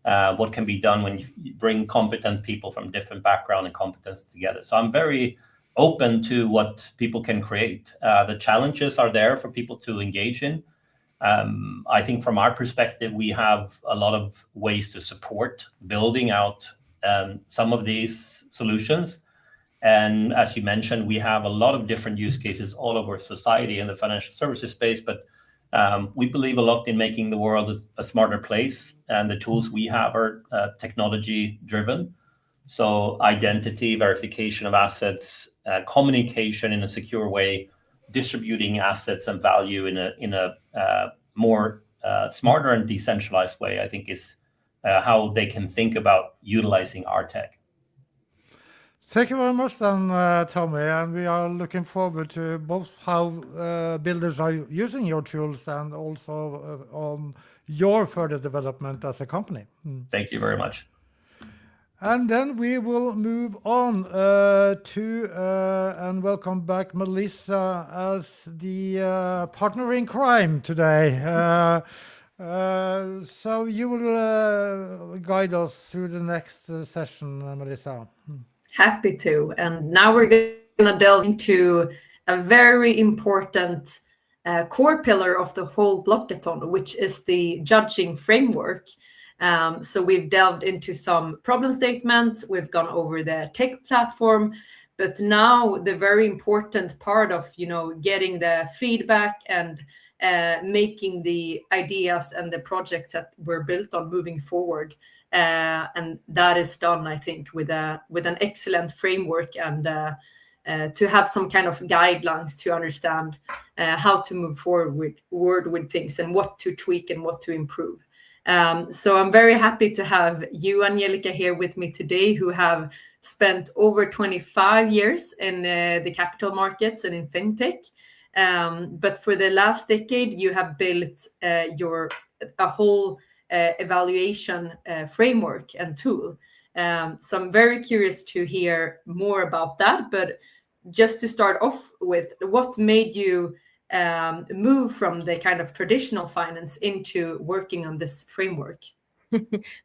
what can be done when you bring competent people from different background and competence together. So I'm very open to what people can create. The challenges are there for people to engage in. I think from our perspective, we have a lot of ways to support building out some of these solutions. And as you mentioned, we have a lot of different use cases all over society in the financial services space, but we believe a lot in making the world a smarter place, and the tools we have are technology driven. So identity, verification of assets, communication in a secure way, distributing assets and value in a more smarter and decentralized way, I think is how they can think about utilizing our tech. Thank you very much then, Tommy, and we are looking forward to both how builders are using your tools and also on your further development as a company. Thank you very much. And then we will move on to and welcome back Melissa as the partner in crime today. So you will guide us through the next session, Melissa. Happy to. And now we're going to delve into a very important core pillar of the whole Blockathon, which is the judging framework. So we've delved into some problem statements, we've gone over the tech platform, but now the very important part of, getting the feedback and making the ideas and the projects that were built on moving forward. And that is done, I think, with an excellent framework and to have some kind of guidelines to understand how to move forward with things and what to tweak and what to improve. So I'm very happy to have you, Angelica, here with me today, who have spent over 25 years in the capital markets and in fintech. But for the last decade, you have built a whole evaluation framework and tool. So I'm very curious to hear more about that. But just to start off with, what made you move from the kind of traditional finance into working on this framework?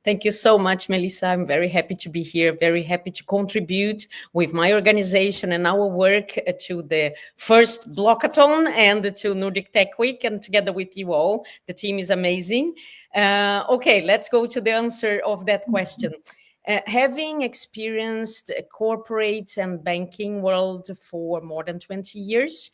Thank you so much, Melissa. I'm very happy to be here, very happy to contribute with my organization and our work to the first Blockathon and to Nordic Tech Week, and together with you all. The team is amazing. Okay, let's go to the answer of that question. Having experienced corporates and banking world for more than 20 years,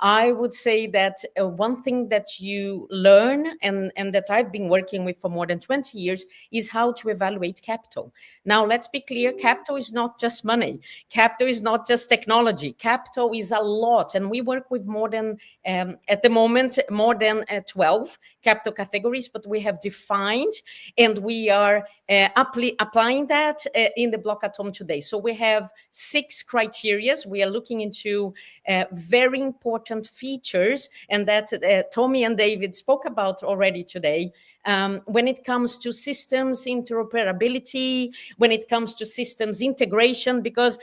I would say that one thing that you learn and that I've been working with for more than 20 years is how to evaluate capital. Now, let's be clear, capital is not just money. Capital is not just technology. Capital is a lot. And we work with more than, at the moment, more than 12 capital categories, but we have defined and we are applying that in the Blockathon today. So we have 6 criteria. We are looking into very important features, and that Tommy and David spoke about already today. When it comes to systems interoperability, when it comes to systems integration, because,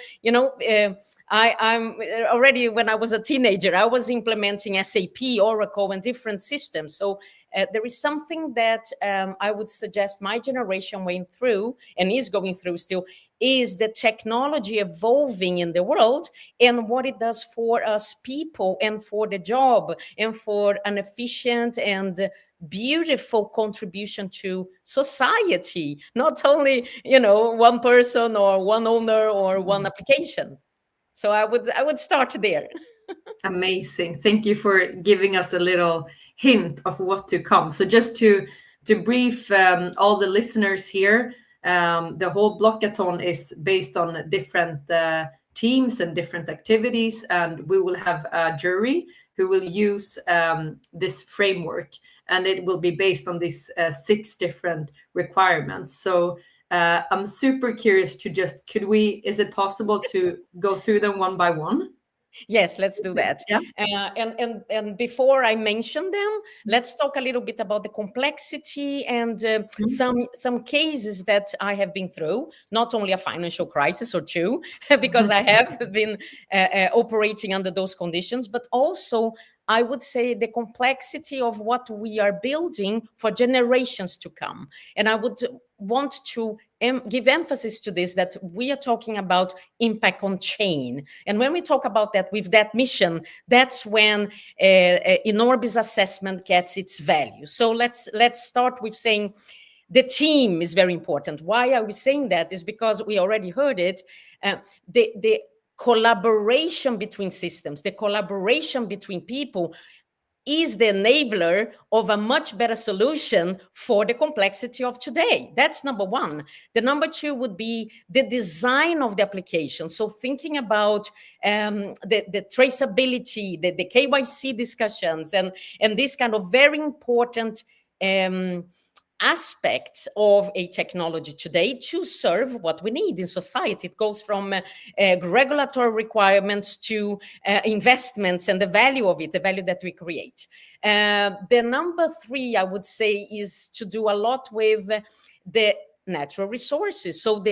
I'm already, when I was a teenager, I was implementing SAP, Oracle, and different systems. So there is something that I would suggest my generation went through and is going through still, is the technology evolving in the world and what it does for us people and for the job and for an efficient and beautiful contribution to society, not only, one person or one owner or one application. So I would start there. Amazing. Thank you for giving us a little hint of what to come. So just to brief all the listeners here, the whole Blockathon is based on different teams and different activities, and we will have a jury who will use this framework, and it will be based on these 6 different requirements. So I'm super curious to is it possible to go through them one by one? Yes, let's do that. Yeah. And before I mention them, let's talk a little bit about the complexity and some cases that I have been through, not only a financial crisis or 2, because I have been operating under those conditions, but also I would say the complexity of what we are building for generations to come. And I would want to give emphasis to this, that we are talking about impact on chain. And when we talk about that with that mission, that's when Inorbis assessment gets its value. So let's start with saying the team is very important. Why are we saying that? Is because we already heard it. The collaboration between systems, the collaboration between people is the enabler of a much better solution for the complexity of today. That's number one. The number two would be the design of the application. So thinking about the traceability, the KYC discussions, and this kind of very important aspects of a technology today to serve what we need in society. It goes from regulatory requirements to investments and the value of it, the value that we create. The number three, I would say, is to do a lot with the natural resources. So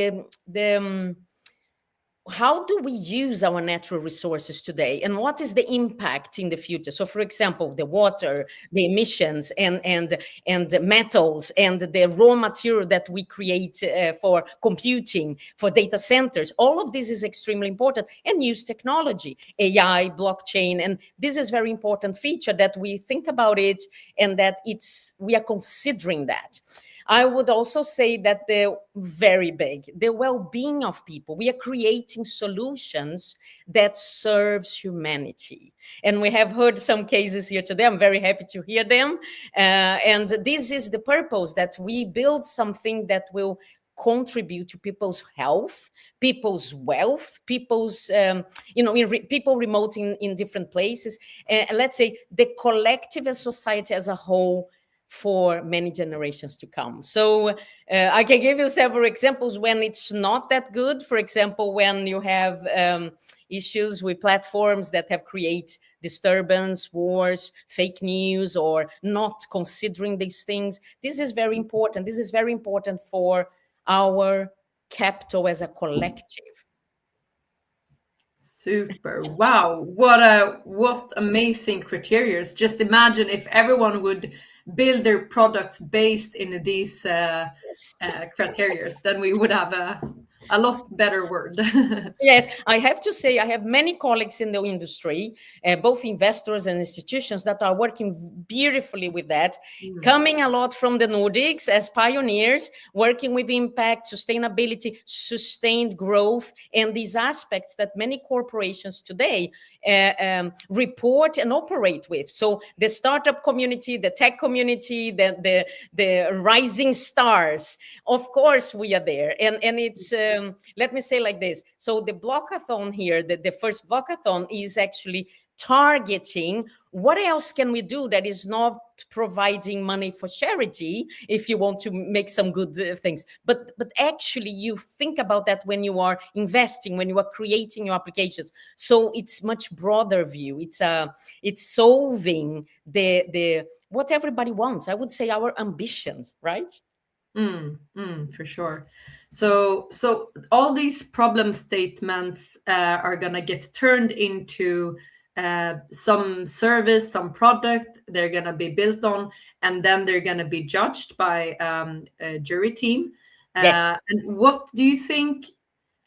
how do we use our natural resources today, and what is the impact in the future? So, for example, the water, the emissions, and the metals, and the raw material that we create for computing, for data centers. All of this is extremely important, and use technology, AI, blockchain, and this is very important feature that we think about it, and that we are considering that. I would also say that they're very big, the well-being of people. We are creating solutions that serves humanity. And we have heard some cases here today. I'm very happy to hear them. And this is the purpose, that we build something that will contribute to people's health, people's wealth, people's, people remote in different places. Let's say the collective as society as a whole, for many generations to come. So I can give you several examples when it's not that good. For example, when you have issues with platforms that have created disturbance, wars, fake news, or not considering these things. This is very important. This is very important for our capital as a collective. Super. Wow. What amazing criteria. Just imagine if everyone would build their products based in these criteria, then we would have a lot better world. Yes, I have to say I have many colleagues in the industry, both investors and institutions, that are working beautifully with that, coming a lot from the Nordics as pioneers, working with impact, sustainability, sustained growth, and these aspects that many corporations today report and operate with. So the startup community, the tech community, the rising stars, of course we are there. And it's, let me say like this. So the Blockathon here, the first Blockathon, is actually targeting what else can we do that is not providing money for charity, if you want to make some good things, but actually you think about that when you are investing, when you are creating your applications. So it's much broader view. It's solving the what everybody wants. I would say our ambitions, right? For sure. So all these problem statements are gonna get turned into some service, some product they're going to be built on, and then they're going to be judged by a jury team. Yes. And what do you think,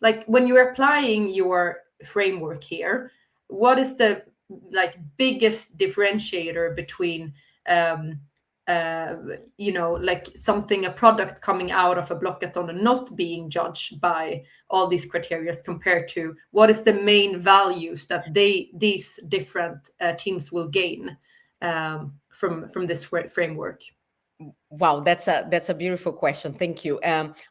like when you're applying your framework here, what is the biggest differentiator between like something, a product coming out of a Blockathon and not being judged by all these criteria, compared to what is the main values that these different teams will gain from this framework? Wow, that's a beautiful question. Thank you.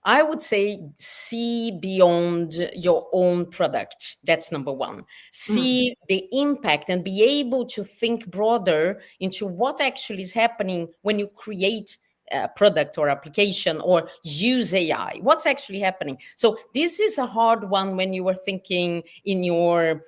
I would say see beyond your own product. That's number one. See the impact and be able to think broader into what actually is happening when you create a product or application or use AI. What's actually happening? So this is a hard one when you are thinking in your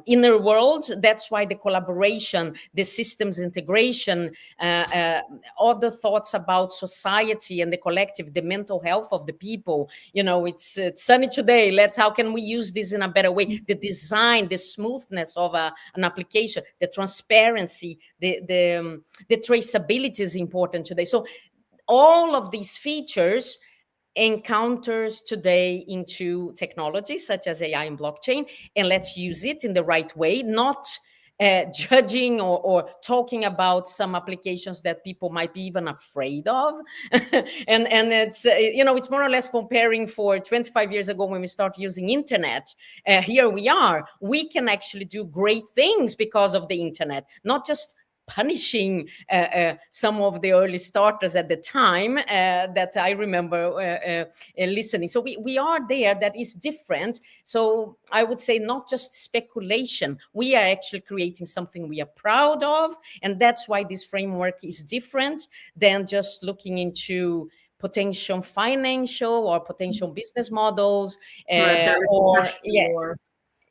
inner world. That's why the collaboration, the systems integration, other thoughts about society and the collective, the mental health of the people. It's sunny today. How can we use this in a better way? The design, the smoothness of an application, the transparency, the traceability is important today. So all of these features encounters today into technologies such as AI and blockchain, and let's use it in the right way, not judging or talking about some applications that people might be even afraid of. and it's, it's more or less comparing for 25 years ago when we started using internet. Here we are. We can actually do great things because of the internet, not just punishing some of the early starters at the time that I remember listening. So we are there. That is different. So I would say not just speculation. We are actually creating something we are proud of. And that's why this framework is different than just looking into potential financial or potential business models. Or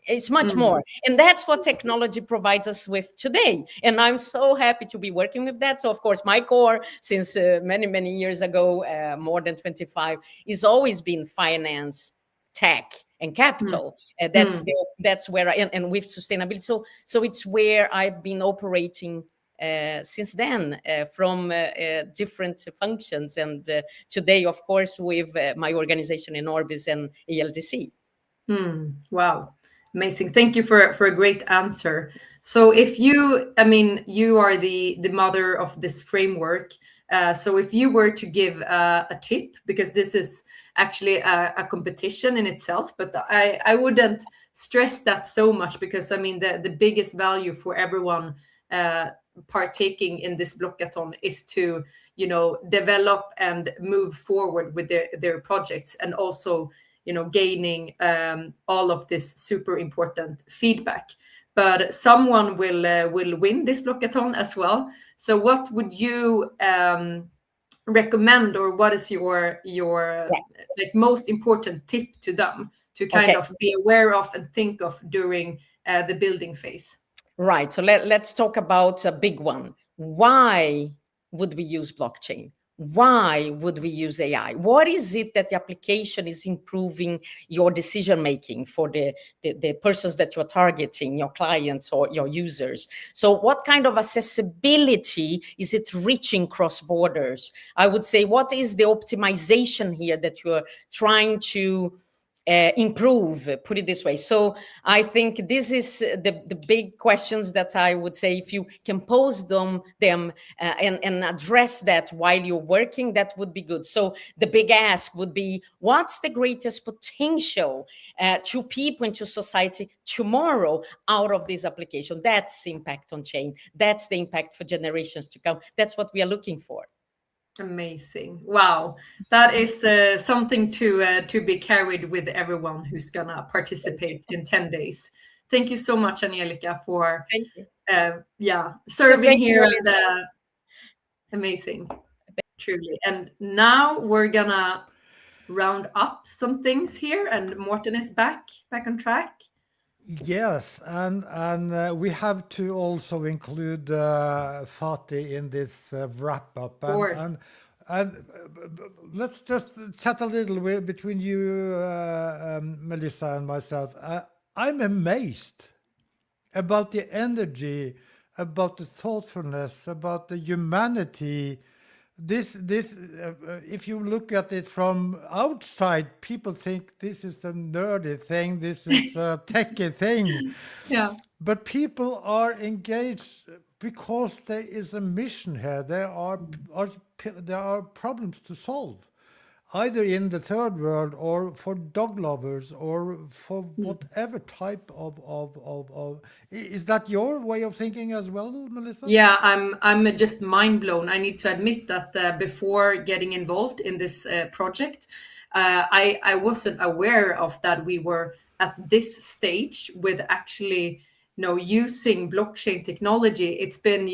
it's much more. And that's what technology provides us with today. And I'm so happy to be working with that. So, of course, my core since many, many years ago, more than 25, is always been finance, tech, and capital. That's where and with sustainability. So it's where I've been operating since then from different functions. And today, of course, with my organization in Orbis and ELDC. Wow. Amazing. Thank you for a great answer. So if you are the mother of this framework. So if you were to give a tip, because this is actually a competition in itself, but I wouldn't stress that so much, because the biggest value for everyone partaking in this Blockathon is to develop and move forward with their projects, and also gaining all of this super important feedback. But someone will win this Blockathon as well. So what would you recommend, or what is your like most important tip to them to kind of be aware of and think of during the building phase? Right. So let's talk about a big one. Why would we use blockchain? Why would we use AI? What is it that the application is improving your decision making for the persons that you're targeting, your clients or your users? So what kind of accessibility is it reaching cross borders? I would say, what is the optimization here that you're trying to improve, put it this way. So I think this is the big questions that I would say, if you can pose them and address that while you're working, that would be good. So the big ask would be, what's the greatest potential to people and to society tomorrow out of this application? That's impact on chain. That's the impact for generations to come. That's what we are looking for. Amazing. Wow. That is something to be carried with everyone who's gonna participate in 10 days. Thank you so much, Angelica, for serving here. And amazing, truly. And now we're gonna round up some things here, and Morten is back on track. Yes, and we have to also include Fatih in this wrap up. Of course. And let's just chat a little bit between you, Melissa, and myself. I'm amazed about the energy, about the thoughtfulness, about the humanity. This if you look at it from outside, people think this is a nerdy thing, this is a techie thing. Yeah. But people are engaged because there is a mission here. There are problems to solve, either in the third world or for dog lovers or for whatever type of. Is that your way of thinking as well, Melissa? Yeah, I'm just mind blown. I need to admit that before getting involved in this project, I wasn't aware of that we were at this stage with actually using blockchain technology. It's been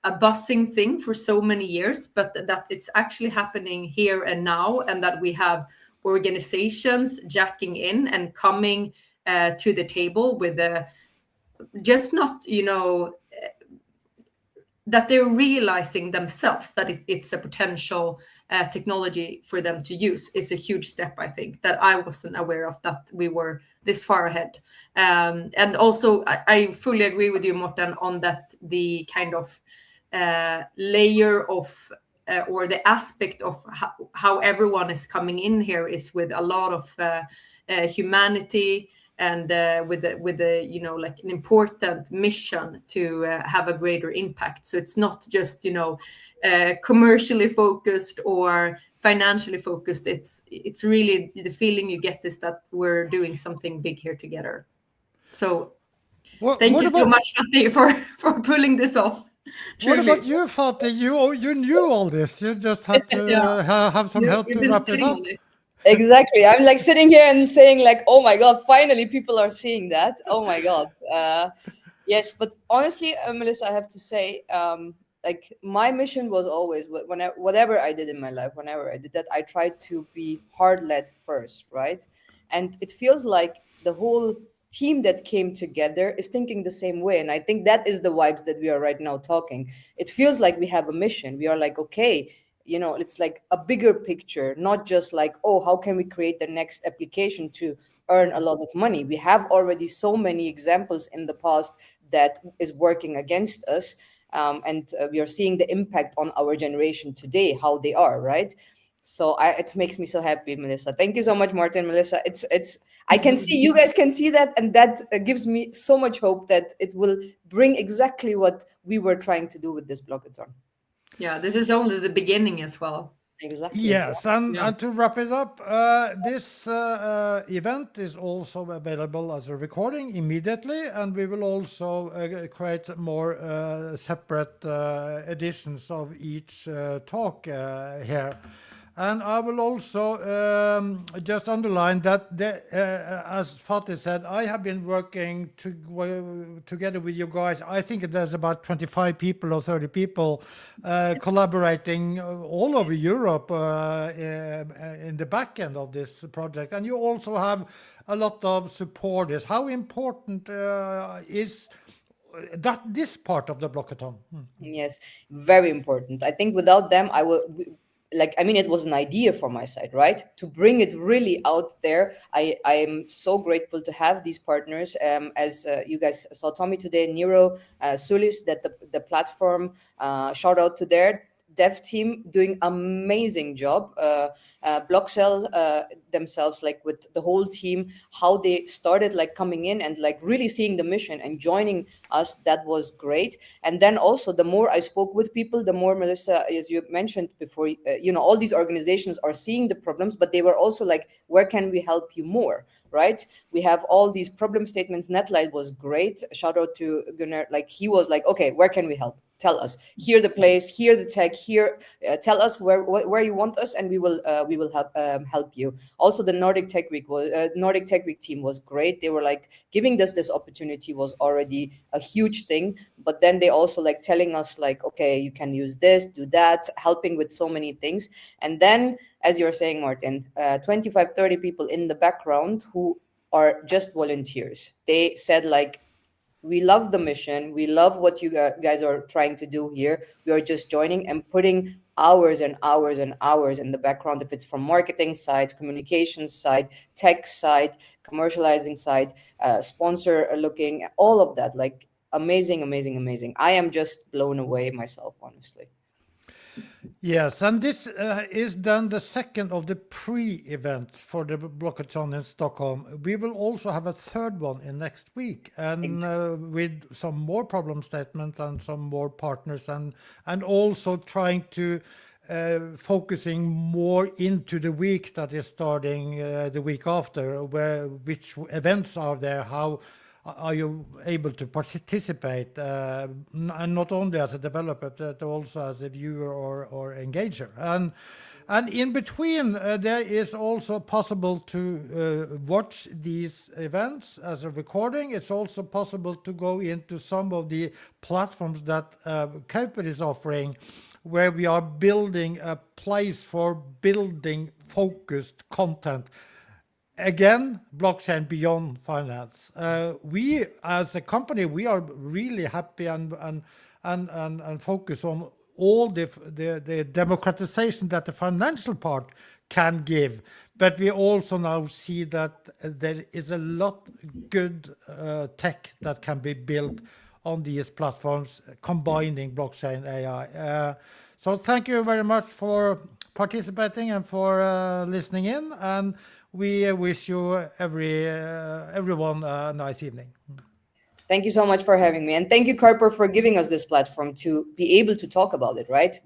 a buzzing thing for so many years, but that it's actually happening here and now, and that we have organizations jacking in and coming to the table with just not that they're realizing themselves that it's a potential technology for them to use is a huge step. I think that I wasn't aware of, that we were this far ahead. And also I fully agree with you, Morten, on that the kind of layer of or the aspect of how everyone is coming in here is with a lot of humanity, and with the like an important mission to have a greater impact. So it's not just commercially focused or financially focused. It's really the feeling you get is that we're doing something big here together. So Thank you so much, Fatih, for pulling this off. What about you, Fatih? You knew all this. You just had to have some help to wrap it up. Exactly. I'm like sitting here and saying like, oh my God, finally people are seeing that. Oh my God. Yes, but honestly, Melissa, I have to say, like my mission was always whatever I did in my life, whenever I did that, I tried to be hard led first, right? And it feels like the whole team that came together is thinking the same way. And I think that is the vibes that we are right now talking. It feels like we have a mission. We are like, okay, it's like a bigger picture, not just like, oh, how can we create the next application to earn a lot of money? We have already so many examples in the past that is working against us. And we are seeing the impact on our generation today, how they are, right? So it makes me so happy, Melissa. Thank you so much, Morten, Melissa. I can see, you guys can see that, and that gives me so much hope that it will bring exactly what we were trying to do with this Blockathon. Yeah, this is only the beginning as well. Exactly. Yes, and to wrap it up, this event is also available as a recording immediately, and we will also create more separate editions of each talk here. And I will also just underline that, as Fatih said, I have been working together with you guys. I think there's about 25 people or 30 people collaborating all over Europe in the back end of this project. And you also have a lot of supporters. How important is that this part of the Blockathon? Yes, very important. I think without them, it was an idea from my side, right? To bring it really out there. I am so grateful to have these partners. As you guys saw Tommy today, Nero, Sulis, that the platform, shout out to their dev team doing amazing job. Blockcell themselves, like with the whole team, how they started like coming in and like really seeing the mission and joining us, that was great. And then also the more I spoke with people, the more, Melissa, as you mentioned before, all these organizations are seeing the problems, but they were also like, where can we help you more? Right? We have all these problem statements. Netlight was great. Shout out to Gunnar. Like he was like, okay, where can we help? Tell us. Here the place. Here the tech. Here, tell us where you want us, and we will help you. Also, the Nordic Tech Week team was great. They were like giving us this opportunity was already a huge thing. But then they also like telling us like, okay, you can use this, do that, helping with so many things. And then, as you're saying, Morten, 25, 30 people in the background who are just volunteers. They said like, we love the mission. We love what you guys are trying to do here. We are just joining and putting hours and hours and hours in the background. If it's from marketing side, communications side, tech side, commercializing side, sponsor looking, all of that. Like amazing, amazing, amazing. I am just blown away myself, honestly. Yes, and this is then the second of the pre-events for the Blockathon in Stockholm. We will also have a third one in next week, and with some more problem statements and some more partners, and also trying to focusing more into the week that is starting the week after, which events are there, how are you able to participate, and not only as a developer, but also as a viewer or engager. And in between, there is also possible to watch these events as a recording. It's also possible to go into some of the platforms that Kaupr is offering, where we are building a place for building focused content. Again, blockchain beyond finance. We, as a company, we are really happy and focus on all the democratization that the financial part can give. But we also now see that there is a lot good tech that can be built on these platforms, combining blockchain AI. So thank you very much for participating and for listening in. And we wish you everyone a nice evening. Thank you so much for having me. And thank you, Kaupr, for giving us this platform to be able to talk about it, right?